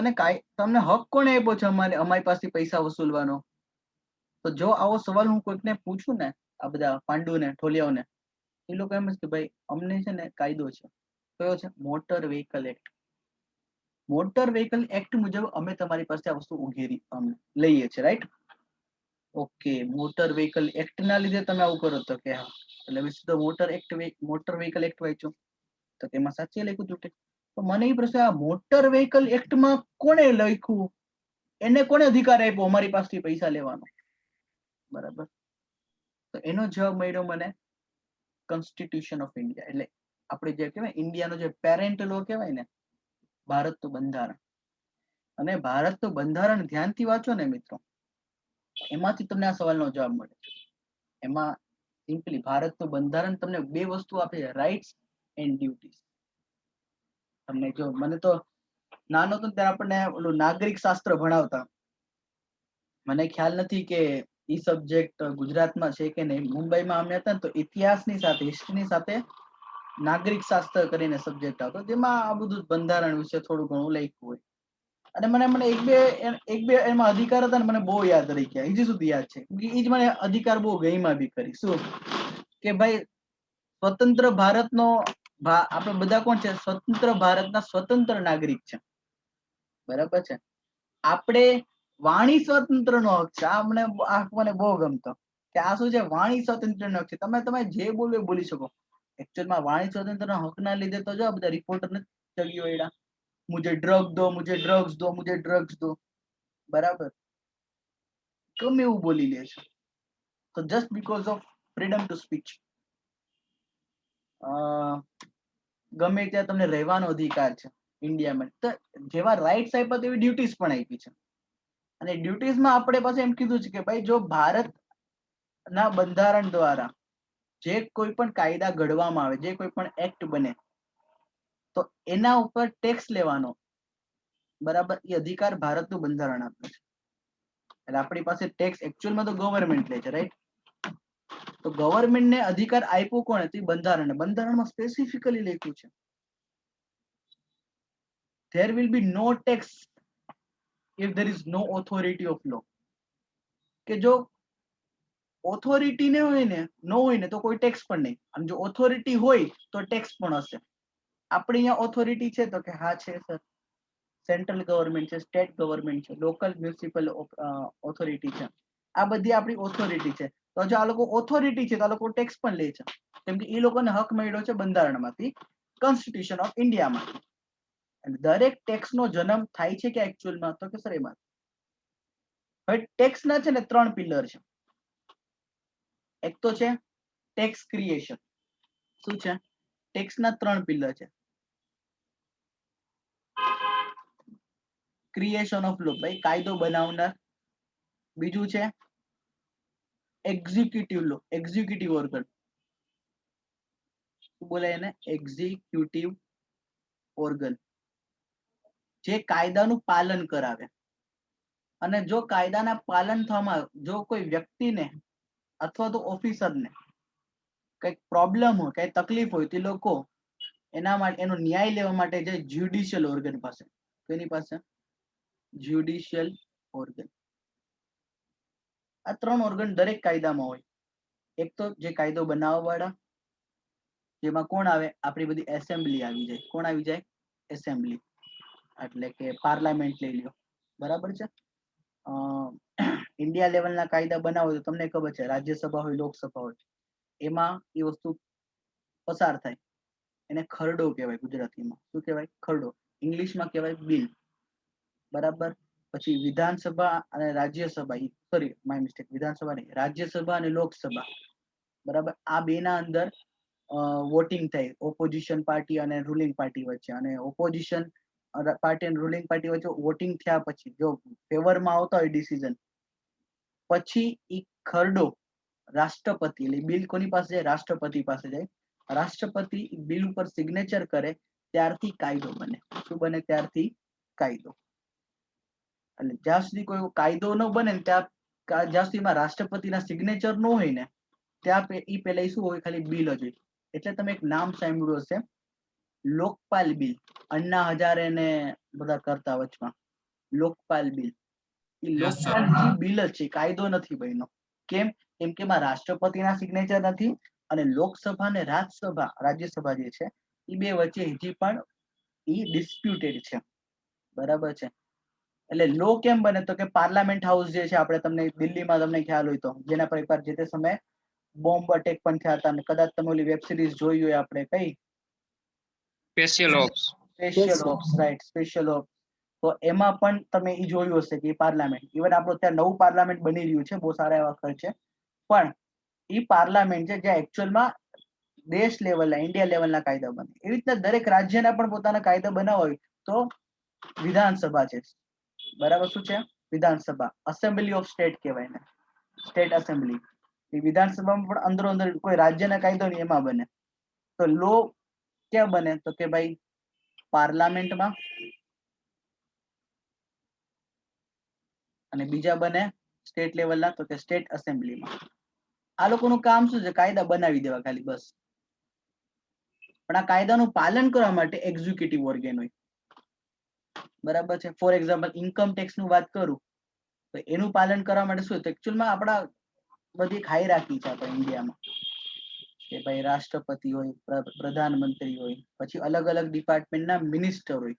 તમને હક કોણે આપ્યો છે અમારી પાસેથી પૈસા વસૂલવાનો? તો જો આવો સવાલ હું કોઈકને પૂછું ને, આ બધા પાંડુને ઠોલિયાઓને, એ લોકો એમ જ કે ભાઈ અમને છે ને કાયદો છે. કયો છે? Motor vehicle act. Motor vehicle act મુજબ અમે તમારી પાસે આ વસ્તુ ઉઘેરી અમે લઈએ છીએ, right? Okay, motor vehicle act ના લીધે તમે આવું કરો તો કે હા, એટલે મેં સીધો મોટર વ્હીકલ એક્ટ વાંચ્યો તો કે એમાં સાચી લખ્યું તૂટે. તો મને એ પ્રશ્ન, આ મોટર વ્હીકલ એક્ટમાં કોણે લખ્યું? એને કોણે અધિકાર આપ્યો અમારી પાસેથી પૈસા લેવાનો? બરાબર. તો એનો જવાબ મળ્યો મને કોન્સ્ટિટ્યુશન ઓફ ઇન્ડિયા, એટલે આપણે જે કહેવાય ઇન્ડિયાનો જે પેરેન્ટ લો કહેવાય ને, ભારતનું બંધારણ. અને ભારતનું બંધારણ ધ્યાનથી વાંચો ને મિત્રો, એમાંથી તમને આ સવાલનો જવાબ મળે. એમાં સિમ્પલી ભારતનું બંધારણ તમને બે વસ્તુ આપે છે, રાઇટ્સ એન્ડ ડ્યુટીઝ. તમને જો મને તો નાનો હતો ત્યારે આપણને ઓલું નાગરિક શાસ્ત્ર ભણાવતા, મને ખ્યાલ નથી કે ઈ સબ્જેક્ટ ગુજરાતમાં છે કે નહીં. મુંબઈમાં અમે હતા ને તો ઇતિહાસની સાથે હિસ્ટ્રીની સાથે નાગરિક શાસ્ત્ર કરીને સબ્જેક્ટ આવતો, જેમાં આ બધું બંધારણ વિશે થોડું ઘણું લખ્યું હોય. અને મને એક બે એમાં અધિકાર હતા ને મને બહુ યાદ રહી ગયા, હજી સુધી યાદ છે. એ જ મને અધિકાર બહુ ગઈમાં બી કરી. શું કે ભાઈ સ્વતંત્ર ભારતનો આપણે બધા કોણ છે? સ્વતંત્ર ભારતના સ્વતંત્ર નાગરિક છે, બરાબર છે. આપણે વાણી સ્વતંત્ર નો હક છે. મને બહુ ગમતો કે આ શું છે? વાણી સ્વતંત્ર નો હક છે. તમે જે બોલવું એ બોલી શકો. એકચ્યુઅલમાં વાણી સ્વતંત્ર નો હક ના લીધે તો જો બધા રિપોર્ટર ને ચડ્યો એડા, મુझे ड्रग दो, मुझे ड्रग्स दो, मुझे ड्रग्स दो. બરાબર, ગમે એવું બોલી લે છે. તો just because of freedom to speech, ગમે ત્યાં તમને રહેવાનો અધિકાર છે ઇન્ડિયામાં. તો જેવા રાઇટ્સ આપ્યા તેવી ડ્યુટીઝ પણ આપી છે. અને ડ્યુટીઝમાં આપણે પાસે એમ કીધું છે કે ભાઈ જો ભારતના બંધારણ દ્વારા જે કોઈ પણ કાયદા ઘડવામાં આવે, જે કોઈ પણ એક્ટ બને, તો એના ઉપર ટેક્સ લેવાનો બરાબર એ અધિકાર ભારતનું બંધારણ આપે છે. એટલે આપણી પાસે ટેક્સ એકચ્યુઅલમાં તો ગવર્મેન્ટ લે છે, રાઈટ? તો ગવર્મેન્ટને અધિકાર આપ્યો કોણે? તો બંધારણ. બંધારણમાં સ્પેસિફિકલી લખ્યું છે there will be no tax if there is no authority of law. કે જો ઓથોરિટી ન હોય ને તો કોઈ ટેક્સ પણ નહીં, અને જો ઓથોરિટી હોય તો ટેક્સ પણ હશે. આપણે અહીંયા ઓથોરિટી છે તો કે હા છે સર, સેન્ટ્રલ ગવર્મેન્ટ છે, સ્ટેટ ગવર્મેન્ટ છે, લોકલ મ્યુનિસિપલ ઓથોરિટી છે, આ બધી આપણી ઓથોરિટી છે. તો જો આ લોકો ઓથોરિટી છે તો આ લોકો ટેક્સ પણ લે છે, કેમ કે એ લોકોને હક મળ્યો છે બંધારણમાંથી, કોન્સ્ટિટ્યુશન ઓફ ઇન્ડિયામાંથી. અને દરેક ટેક્સ નો જન્મ થાય છે કે એકચ્યુઅલમાં તો કે સર એમાં. હવે ટેક્સ ના છે ને 3 પિલર છે. એક તો છે ટેક્સ ક્રિએશન. શું છે? ટેક્સ ના 3 પિલર છે. ક્રિએશન ઓફ લો, ભાઈ કાયદો બનાવનાર. બીજું છે એક્ઝિક્યુટિવ લો, એક્ઝિક્યુટિવ ઓર્ગન. શું બોલે એને? એક્ઝિક્યુટિવ ઓર્ગન, જે કાયદાનું પાલન કરાવે. અને જો કાયદાના પાલન થવામાં જો કોઈ વ્યક્તિને અથવા તો ઓફિસરને કંઈક પ્રોબ્લેમ હોય, કઈ તકલીફ હોય, તે લોકો એના માટે એનો ન્યાય લેવા માટે જાય જ્યુડિશિયલ ઓર્ગન પાસે. તેની પાસે જ્યુડિશિયલ ઓર્ગન. આ 3 ઓર્ગન દરેક કાયદામાં હોય. એક તો જે કાયદો બનાવવા વાળા, જેમાં કોણ આવે? આપણી બધી એસેમ્બલી આવી જાય. કોણ આવી જાય? એસેમ્બલી, એટલે કે પાર્લામેન્ટ લઈ લ્યો, બરાબર છે. ઇન્ડિયા લેવલના કાયદા બનાવો તો તમને ખબર છે રાજ્યસભા હોય, લોકસભા હોય, એમાં એ વસ્તુ પસાર થાય. એને ખરડો કહેવાય ગુજરાતીમાં. શું કહેવાય? ખરડો. ઇંગ્લિશમાં કહેવાય બિલ, બરાબર. પછી વિધાનસભા અને રાજ્યસભા, સોરી માય મિસ્ટેક, વિધાનસભા નહીં, રાજ્યસભા અને લોકસભા, બરાબર. આ બેના અંદર વોટિંગ થાય ઓપોઝિશન પાર્ટી અને રૂલિંગ પાર્ટી વચ્ચે, અને ઓપોઝિશન પાર્ટી અને રૂલિંગ પાર્ટી વચ્ચે વોટિંગ થયા પછી જો ફેવરમાં આવતા હોય ડિસિઝન, પછી એ ખરડો રાષ્ટ્રપતિ, એટલે બિલ કોની પાસે જાય? રાષ્ટ્રપતિ પાસે જાય. રાષ્ટ્રપતિ બિલ ઉપર સિગ્નેચર કરે ત્યારથી કાયદો બને. શું બને? ત્યારથી કાયદો. એટલે જ્યાં સુધી કોઈ કાયદો ન બને ને જ્યાં સુધીમાં રાષ્ટ્રપતિના સિગ્નેચર ન હોય ને ત્યાં એ પહેલા શું હોય? ખાલી બિલ જ હોય. એટલે તમે એક નામ સાંભળ્યું હશે, લોકપાલ બિલ. અण्णा हजारे ને બધા કરતા વચમાં લોકપાલ બિલ. એ લોકપાલ બિલ જ છે, કાયદો નથી બન્યો. કેમ? કેમ કે એમાં રાષ્ટ્રપતિના સિગ્નેચર નથી, અને લોકસભા અને રાજ્યસભા જે છે એ બે વચ્ચે હજી પણ એ ડિસ્પ્યુટેડ છે, બરાબર છે. એટલે લો કેમ બને? તો કે પાર્લામેન્ટ હાઉસ જે છે, આપણે તમને દિલ્હીમાં તમને ખ્યાલ હોય તો, જેના પર એકવાર જે તે સમયે બોમ્બ અટેક પણ થયા હતા, અને કદાચ તમે ઓલી વેબ સિરીઝ જોઈ હોય, આપણે કઈ special ops. Special ops, right, special ops. તો એમાં પણ તમે એ જોયું હશે કે પાર્લામેન્ટ, ઇવન આપણું ત્યાં નવું પાર્લામેન્ટ બની રહ્યું છે, બહુ સારા એવા ખર્ચે, પણ એ પાર્લામેન્ટ છે જ્યાં એકચ્યુઅલમાં દેશ લેવલના, ઇન્ડિયા લેવલના કાયદા બને. એવી રીતના દરેક રાજ્યના પણ પોતાના કાયદા બનાવવા હોય તો વિધાનસભા છે, બરાબર. શું છે? વિધાનસભા. અસેમ્બલી ઓફ સ્ટેટ કહેવાય ને, સ્ટેટ અસેમ્બલી. એ વિધાનસભામાં પણ અંદરો અંદર કોઈ રાજ્યના કાયદો નહીં એમાં બને. તો લો ક્યાં બને? તો કે ભાઈ પાર્લામેન્ટમાં, અને બીજા બને સ્ટેટ લેવલના, તો કે સ્ટેટ અસેમ્બલીમાં. આ લોકોનું કામ શું છે? કાયદા બનાવી દેવા ખાલી, બસ. પણ આ કાયદાનું પાલન કરવા માટે એક્ઝિક્યુટિવ ઓર્ગેન હોય, બરાબર છે. ફોર એક્ઝામ્પલ ઇન્કમ ટેક્સ નું વાત કરું તો એનું પાલન કરવા માટે શું? એકચ્યુઅલમાં આપણા બધી હાયરાર્કી છે આપણા ઇન્ડિયામાં, કે ભાઈ રાષ્ટ્રપતિ હોય, પ્રધાનમંત્રી હોય, પછી અલગ અલગ ડિપાર્ટમેન્ટના મિનિસ્ટર હોય,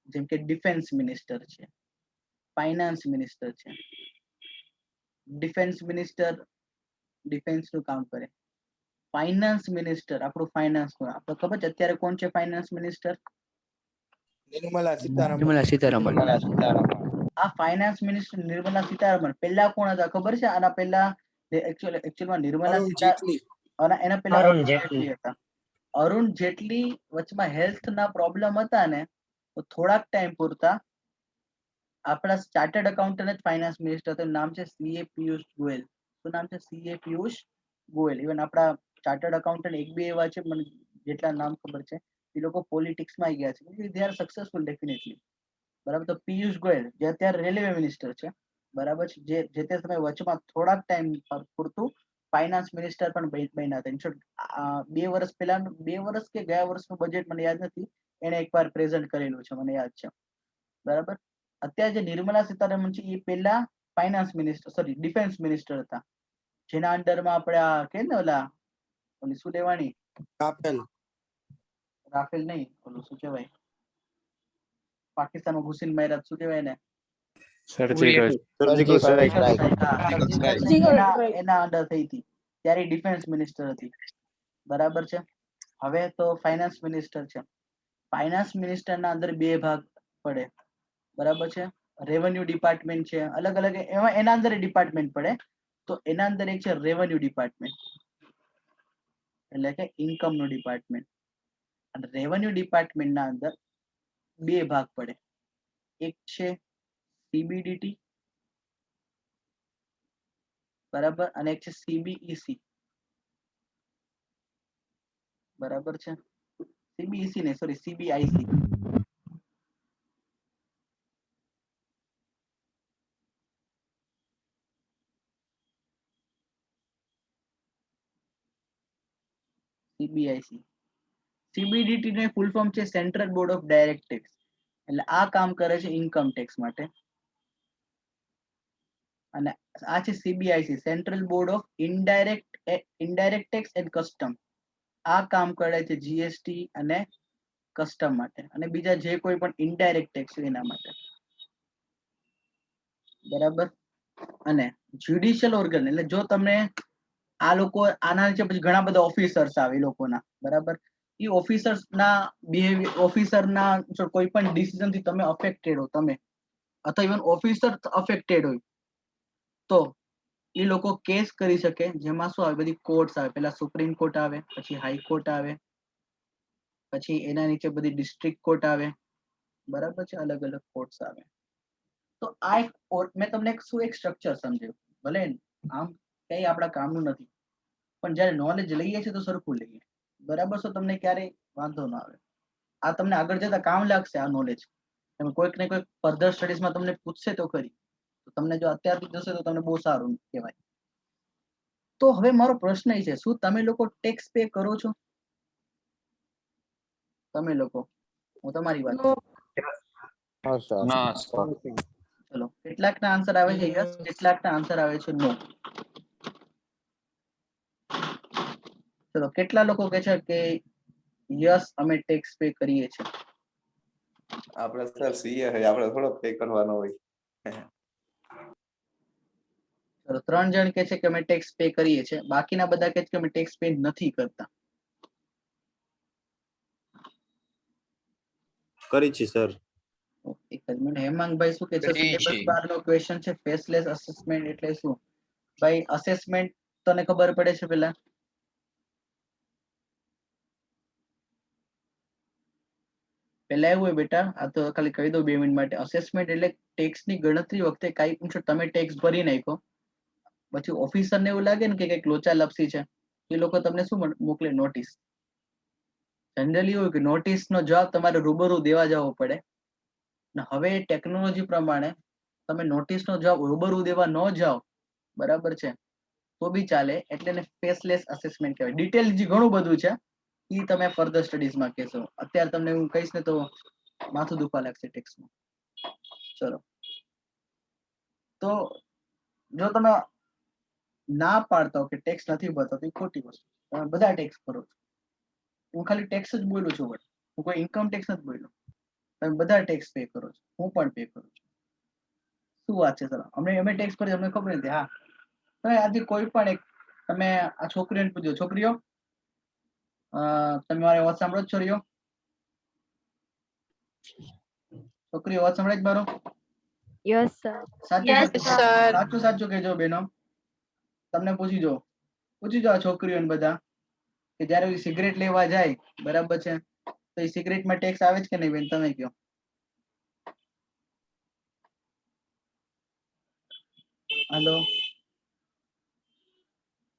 જેમ કે ડિફેન્સ મિનિસ્ટર છે, ફાઇનાન્સ મિનિસ્ટર છે. ડિફેન્સ મિનિસ્ટર ડિફેન્સ નું કામ કરે. ફાઇનાન્સ મિનિસ્ટર આપણું ફાઇનાન્સ નું, આપણે ખબર છે અત્યારે કોણ છે ફાઇનાન્સ મિનિસ્ટર? નિર્મલા સીતારમણ. આ ફાઇનાન્સ મિનિસ્ટર નિર્મલા સીતારમણ પહેલા કોણ હતા ખબર છે? આના પહેલા એકચ્યુઅલમાં નિર્મલા સીતારમણ, એના પહેલા અરુણ જેટલી હતા. અરુણ જેટલી વચમાં હેલ્થ ના પ્રોબ્લેમ હતા ને, તો થોડાક ટાઈમ પૂરતા આપણા ચાર્ટર્ડ એકાઉન્ટન્ટ જ ફાઇનાન્સ મિનિસ્ટર હતું. નામ છે સીએ પિયુષ ગોયલ. શું નામ છે? સીએ પિયુષ ગોયલ. ઇવન આપણા ચાર્ટર્ડ એકાઉન્ટન્ટ એક બે એવા છે, મને જેટલા નામ ખબર છે, એ લોકો પોલિટિક્સમાં આવી ગયા છે, દે આર સક્સેસફુલ ડેફિનેટલી, બરાબર. તો પિયુષ ગોયલ જે અત્યારે રેલવે મિનિસ્ટર છે, બરાબર છે, જે તે સમય વચમાં થોડાક ટાઈમ પૂરતું ફાઇનાન્સ મિનિસ્ટર પણ બન્યા હતા. ઇનશોર્ટ 2 વર્ષ પહેલા, 2 વર્ષ કે ગયા વર્ષનું બજેટ મને યાદ નથી, એને એકવાર પ્રેઝન્ટ કરેલું છે, મને યાદ છે, બરાબર. અત્યારે જે નિર્મલા સીતારમણ છે એ પહેલા finance minister, sorry defence minister હતા, જેના અંડરમાં આપણે આ કે ને ઓલી શું લેવાની, રાફેલ નહીં, ઓલું શું કહેવાય, પાકિસ્તાનમાં ઘુસીને માર્યા, શું કહેવાય ને, એના અંડર થઈ હતી, ત્યારે ડિફેન્સ મિનિસ્ટર હતી, બરાબર છે. હવે તો ફાઇનાન્સ મિનિસ્ટર છે. ફાઇનાન્સ મિનિસ્ટરના અંદર 2 ભાગ પડે, બરાબર છે. રેવન્યુ ડિપાર્ટમેન્ટ છે, અલગ અલગ એમાં એના અંદર ડિપાર્ટમેન્ટ પડે. તો એના અંદર એક છે રેવન્યુ ડિપાર્ટમેન્ટ, એટલે કે ઇન્કમ નું ડિપાર્ટમેન્ટ. અને રેવન્યુ ડિપાર્ટમેન્ટના અંદર 2 ભાગ પડે, એક છે સીબીડીટી, બરાબર, અને એક છે સીબીઈસી, બરાબર છે. સીબીઈસી ને સોરી સીબીઆઈસી. સીબીઆઈસી. સીબીડીટી નું ફૂલ ફોર્મ છે central board of direct tax. એટલે આ કામ કરે છે ઇન્કમ ટેક્સ માટે. અને આ છે CBIC, central board of indirect tax and custom. આ કામ કરે છે જીએસટી અને કસ્ટમ માટે, અને બીજા જે કોઈ પણ ઇનડાયરેક્ટ ટેક્સ એના માટે, બરાબર. અને જ્યુડિશિયલ ઓર્ગન, એટલે જો તમને આ લોકો આના નીચે પછી ઘણા બધા ઓફિસર્સ આવે એ લોકોના, બરાબર. એ ઓફિસર્સના બિહેવિયર, ઓફિસરના કોઈ પણ ડિસિઝન થી તમે અફેક્ટેડ હો, તમે અથવા ઇવન ઓફિસર અફેક્ટેડ હોય તો એ લોકો કેસ કરી શકે, જેમાં શું આવે, બધી કોર્ટ્સ આવે. પહેલા સુપ્રીમ કોર્ટ આવે, પછી હાઈકોર્ટ આવે, પછી એના નીચે બધી ડિસ્ટ્રિક્ટ કોર્ટ આવે, બરાબર છે, અલગ અલગ કોર્ટ્સ આવે. તો આ એક મેં તમને એક સ્ટ્રક્ચર સમજાવ્યું. ભલે આમ કઈ આપણા કામનું નથી, પણ જ્યારે નોલેજ લઈએ છીએ તો સરખું લઈએ, બરાબર છે, તમને ક્યારેય વાંધો ના આવે. આ તમને આગળ જતા કામ લાગશે આ નોલેજ. તમે કોઈક ને કોઈક ફર્ધર સ્ટડીઝમાં તમને પૂછશે તો ખરી, તો તમને જો અત્યારથી જશે તો તમને બહુ સારું કહેવાય. તો હવે મારો પ્રશ્ન એ છે, શું તમે લોકો ટેક્સ પે કરો છો? તમે લોકો, હું તમારી વાત કરું. ના સર. ચલો, કેટલાકના આન્સર આવે છે યસ, કેટલાકના આન્સર આવે છે નો. ચલો, કેટલા લોકો કહે છે કે યસ અમે ટેક્સ પે કરીએ છીએ? આપણે સર સીએ હોય, આપણે થોડો પે કરવાનો હોય. ચલો, 3 જણ કહે છે કે અમે ટેક્સ પે કરીએ છીએ, બાકીના બધા કહે છે કે અમે ટેક્સ પે નથી કરતા. કરી છે સર. એક જ મિનિટ, હેમાંગભાઈ શું કે છે? સિલેબસ 12 નો ક્વેશ્ચન છે, ફેસલેસ અસેસમેન્ટ એટલે શું? ભાઈ, અસેસમેન્ટ તને ખબર પડે છે પેલા? પેલા એવું હોય બેટા, આ તો ખાલી કહી દઉં 2 મિનિટ માટે. અસેસમેન્ટ એટલે ટેક્સ ની ગણતરી વખતે કાંઈ પૂછો, તમે ટેક્સ ભરી નાખો, પછી ઓફિસર ને એવું લાગે ને કે કંઈક લોચા લપસી છે, એ લોકો તમને શું મોકલે? નોટિસ. જનરલી એવું કે નોટિસ નો જવાબ તમારે રૂબરૂ દેવા જવો પડે. ને હવે ટેકનોલોજી પ્રમાણે તમે નોટિસ નો જવાબ રૂબરૂ દેવા ન જાઓ, બરાબર છે, તો બી ચાલે. એટલે એને ફેસલેસ અસેસમેન્ટ કહેવાય. ડિટેલ જે ઘણું બધું છે એ તમે ફર્ધર સ્ટડીઝમાં કહેશો. અત્યારે તમને હું કહીશ ને તો માથું દુખવા લાગશે ટેક્સમાં. ચલો, તો જો તમે ના પાડતા હો કે ટેક્સ નથી ભરતા તો એ ખોટી વસ્તુ. તમે બધા ટેક્સ ભરો છો. હું ખાલી ટેક્સ જ બોલું છું, હું કોઈ ઇન્કમ ટેક્સ નથી બોલ્યો. તમે બધા ટેક્સ પે કરો છો, હું પણ પે કરું છું. શું વાત છે સર? અમે ટેક્સ ભરીએ, અમને ખબર નથી. હા, તમે આજે કોઈ પણ એક, તમે આ છોકરીઓને પૂછો, છોકરીઓ તમે મારી વાત સાંભળો છો? છોકરીઓ વાત સંભળાય જ મારો? Yes sir. સાચું સાચું કહેજો બેનો. તમને પૂછી જો આ છોકરીઓને બધા કે જયારે સિગરેટ લેવા જાય, બરાબર છે, તો એ સિગરેટમાં ટેક્સ આવે છે કે નહીં બેન? તમે કહો. હાલો,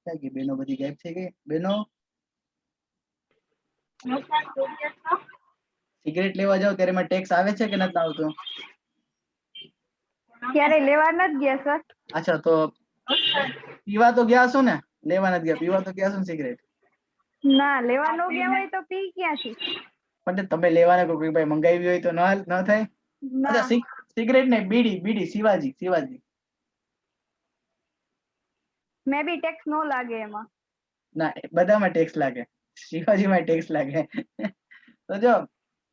ક્યાં ગઈ બેનો? બધી ગાયબ થઈ ગઈ બેનો. સિગરેટ લેવા જાવ ત્યારે એમાં ટેક્સ આવે છે કે નથી આવતો? ક્યારે લેવા નથી ગયા સર. અચ્છા, તો પીવા તો ગયા છો ને? લેવા નથી ગયા, પીવા તો ગયા છો ને સિગરેટ? ના, લેવા ન ગયા હોય તો પી ક્યાંથી? પણ તમે લેવાના કોઈ ભાઈ મંગાવી હોય તો ન થાય? અચ્છા, સિગરેટ ને બીડી. શિવાજી મે બી ટેક્સ નો લાગે એમાં. ના, બધામાં ટેક્સ લાગે, શિવાજીમાં ટેક્સ લાગે. તો જો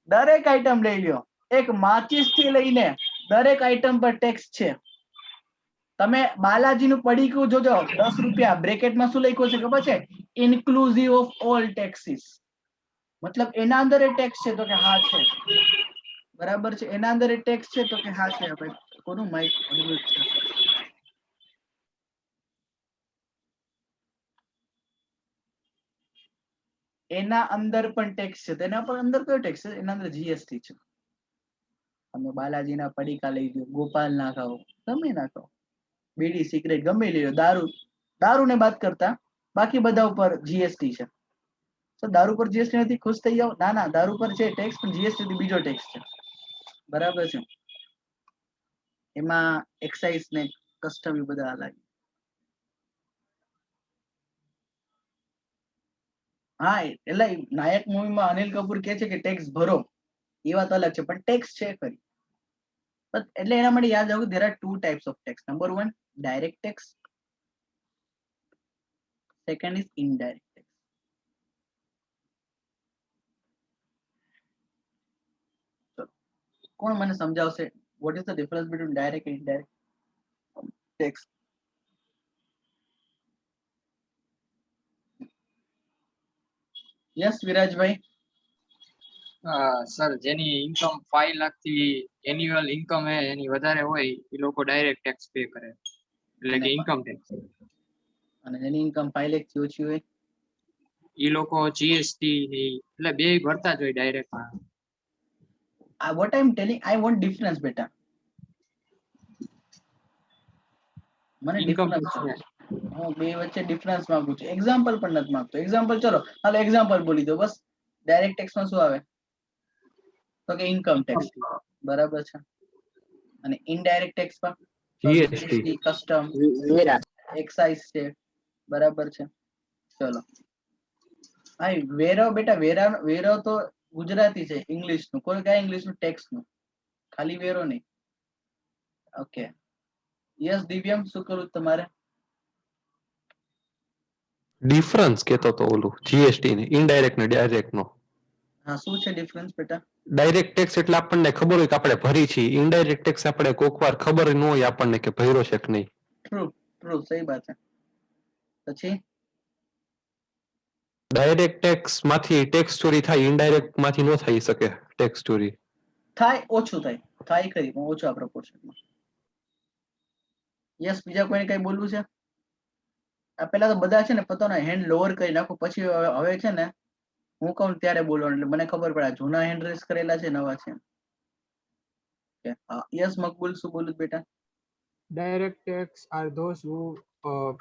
દરેક આઈટમ લઈ લ્યો, એક માચીસ થી લઈને દરેક આઈટમ પર ટેક્સ છે. તમે બાલાજીનું પડીકું જોજો, 10 રૂપિયા, બ્રેકેટમાં શું લખ્યું છે ખબર છે? Inclusive of all taxes. મતલબ એના અંદર એ ટેક્સ છે? તો કે હા છે. બરાબર છે, એના અંદર એ ટેક્સ છે? તો કે હા છે. ભાઈ, કોનું માઇક અનમ્યુટ છે? એના અંદર પણ ટેક્સ છે. તેના પર અંદર કયો ટેક્સ છે? એના અંદર જીએસટી છે. તમે બાલાજીના પડીકા લઈ લો, ગોપાલ ના ખાઓ, તમે ના ખાઓ, બીડી સિગરેટ ગમે લઈ લો, દારૂ ને બાદ કરતા બાકી બધા ઉપર જીએસટી છે. તો દારૂ પર જીએસટી નથી, ખુશ થઈ જાઓ? ના, દારૂ પર છે ટેક્સ, પણ જીએસટી થી બીજો ટેક્સ છે. બરાબર છે, એમાં એક્સાઇઝ ને કસ્ટમ એ બધા અલગ. હા, એટલે નાયક મૂવીમાં અનિલ કપૂર કે છે કે ટેક્સ ભરો, એ વાત અલગ છે, પણ ટેક્સ છે ખરી. એટલે એના માટે યાદ રાખો, there are 2 types of tax. Number 1, direct tax. Second is indirect tax. કોણ મને સમજાવશે what is the difference between direct and indirect tax? યસ વિરાજભાઈ, સર જેની ઇન્કમ 5 લાખ થી એન્યુઅલ ઇન્કમ હે એની વધારે હોય એ લોકો ડાયરેક્ટ ટેક્સ પે કરે એટલે કે ઇન્કમ ટેક્સ. અને એની ઇન્કમ 5 લાખ થી ઓછી હોય એ લોકો જીએસટી એટલે બે ભરતા જ હોય direct. what I'm telling, I want difference બેટા. મને ઇન્કમ ડિફરન્સ હું બે વચ્ચે ડિફરન્સ માંગુ છું. એક્ઝામ્પલ પણ નથી માંગતો. એક્ઝામ્પલ ચલો હાલો એક્ઝામ્પલ બોલી દો બસ. ડાયરેક્ટ ટેક્સ માં શું આવે તો કે ઇન્કમ ટેક્સ બરાબર છે. અને ઇનડાયરેક્ટ ટેક્સ માં જીએસટી કસ્ટમ એક્સાઇઝ છે બરાબર છે. ચલો હા વેરો બેટા વેરો તો ગુજરાતી છે ઇંગ્લિશ નું કોઈ કઈ ઇંગ્લિશ નું ટેક્સ નું ખાલી વેરો નહીં. ઓકે યસ દિવ્યમ શું કરું તમારે ડિફરન્સ કેતો તો ઓલું જીએસટી ને ઇનડાયરેક્ટ ને ડાયરેક્ટ નો. હા શું છે ડિફરન્સ બેટા ડાયરેક્ટ ટેક્સ એટલે આપણને ખબર હોય કે આપણે ભરી છીએ. ઇનડાયરેક્ટ ટેક્સ આપણે કોઈક વાર ખબર ન હોય આપણને કે ભર્યો છે કે નહીં. ટ્રુ સહી વાત છે. પછી ડાયરેક્ટ ટેક્સ માંથી ટેક્સ ચોરી થાય ઇનડાયરેક્ટ માંથી ન થઈ શકે ટેક્સ ચોરી. થાય ઓછું થાય ખરી પણ ઓછા પ્રપોર્શનમાં. યસ બીજા કોઈને કઈ બોલવું છે આ પેલા તો બધા છે ને પોતાનો હેન્ડ લોઅર કરી નાખો પછી હવે છે ને હું કહું ત્યારે બોલવાનું એટલે મને ખબર પડે જૂના હેન્ડ રેસ કરેલા છે નવા છે. યસ મકબુલ શું બોલું બેટા Direct tax are those who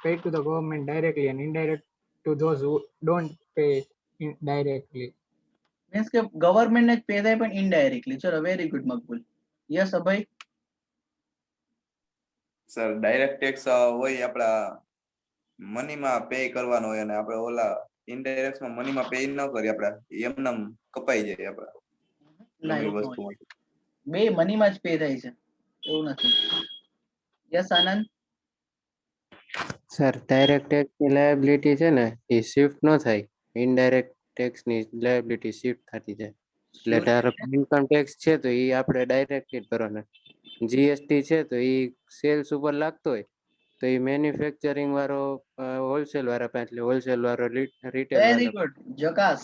pay to the government directly and indirect to those who don't pay directly. Means કે ગવર્મેન્ટ ને જ પે થાય પણ ઇનડાયરેક્ટલી. ચલો વેરી ગુડ મકબુલ. યસ અભય સર ડાયરેક્ટ ટેક્સ હોય આપણા મનીમાં પે કરવાનો હોય અને આપણે ઓલા ઇનડાયરેક્ટ માં મનીમાં પે ન કરીએ આપણે એમને કપાઈ જાય આપણા વસ્તુ બે મનીમાં જ પે થાય છે એવું નથી. યસ આનંદ સર ડાયરેક્ટ ટેક્સ ની લાયબિલિટી છે ને એ શિફ્ટ ન થાય ઇનડાયરેક્ટ ટેક્સ ની લાયબિલિટી શિફ્ટ થતી જાય. એટલે ધારો કે ઇન્કમ ટેક્સ છે તો એ આપણે ડાયરેક્ટ જ ભરવાના. જીએસટી છે તો એ સેલ્સ ઉપર લાગતો હોય તો એ મેન્યુફેક્ચરિંગ વાળો હોલસેલ વાળા પાસે હોલસેલ વાળો રિટેલ વેરી ગુડ જકાસ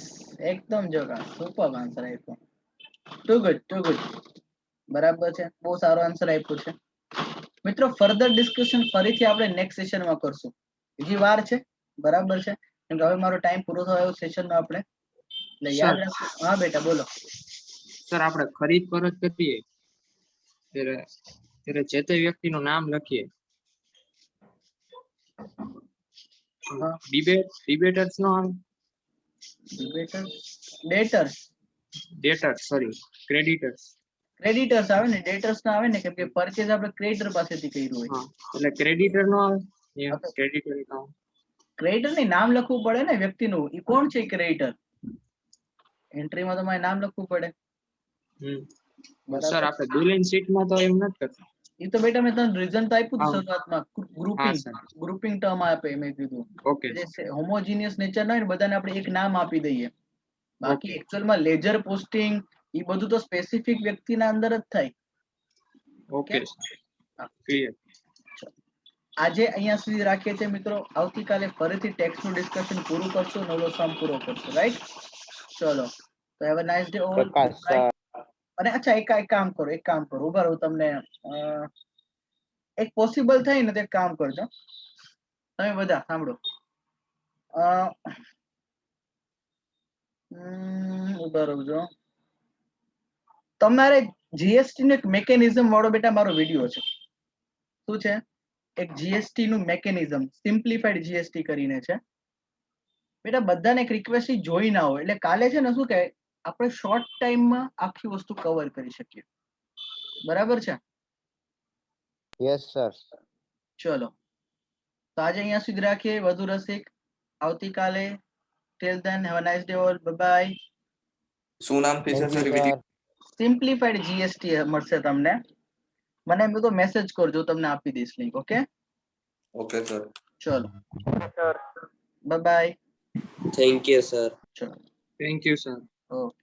એકદમ જકાસ સુપર આન્સર આપ્યો. ટુ ગુડ બરાબર છે બહુ સારો આન્સર આપ્યો છે મિત્રો. ફર્ધર ડિસ્કશન ફરીથી આપણે નેક્સ્ટ સેશનમાં કરશું. બીજી વાર છે બરાબર છે કેમ કે હવે મારો ટાઈમ પૂરો થયો સેશનનો આપણે એટલે યાદ રાખજો. હા બેટા બોલો સર આપણે ખરીદ ફરોજ કરીએ ત્યારે જે તે વ્યક્તિનું નામ લખીએ. ડિબેટર્સ નો આવે ડેટર્સ સોરી ક્રેડિટર્સ આવે ને ડેટર્સ ના આવે ને કેમ કે પરચેઝ આપણે ક્રેડિટર પાસેથી કર્યું હોય એટલે ક્રેડિટર નો આવે. ક્રેડિટર ની નામ લખવું પડે ને વ્યક્તિનું. એ કોણ છે ક્રેડિટર એન્ટ્રીમાં તમારે નામ લખવું પડે. સર આપણે બેલેન્સ શીટમાં તો એમ નથી કરતા. એ તો બેટા મેં તને રીઝન તો આપ્યું શરૂઆતમાં ગ્રુપિંગ ટર્મ આપે મેં કીધું હોમોજીનિયસ નેચર ના હોય ને બધાને આપણે એક નામ આપી દઈએ. બાકી એકચ્યુઅલમાં લેજર પોસ્ટિંગ એ બધું તો સ્પેસિફિક વ્યક્તિના અંદર જ થાય. Okay clear. આજે અહીંયા સુધી રાખીએ છીએ મિત્રો. આવતીકાલે ફરીથી ટેક્સનું ડિસ્કશન પૂરું કરશું નવો સમ પૂરો કરશું રાઈટ. ચલો તો have a nice day all. અને અચ્છા એક કામ કરો ઉભા રહો તમને એક પોસિબલ થાય ને તો એક કામ કરજો તમે બધા સાંભળો. ઉભા રહો તમારે જીએસટી નું એક મેકેનિઝમ વાળો બેટા મારો વિડીયો છે. શું છે એક જીએસટી નું મેકેનિઝમ સિમ્પ્લિફાઈડ જીએસટી કરીને છે બેટા. બધાને એક રિક્વેસ્ટ જોઈ ના હોય એટલે કાલે છે ને શું કહે આપણે શોર્ટ ટાઈમમાં આખી વસ્તુ કવર કરી શકીએ. બરાબર છે. Yes sir. ચલો તો આજે અહીંયા સુધી રાખીએ. વધુ રસિક આવતીકાલે. Till then have a nice day all. Bye bye. શું નામ થી સર વિડીયો સિમ્પ્લિફાઈડ જીએસટી મળશે તમને. મને એમ તો મેસેજ કરજો તમને આપી દઈશ લિંક. ઓકે સર ચલો bye bye. Thank you sir. ચલો થેન્ક યુ સર. ઓકે.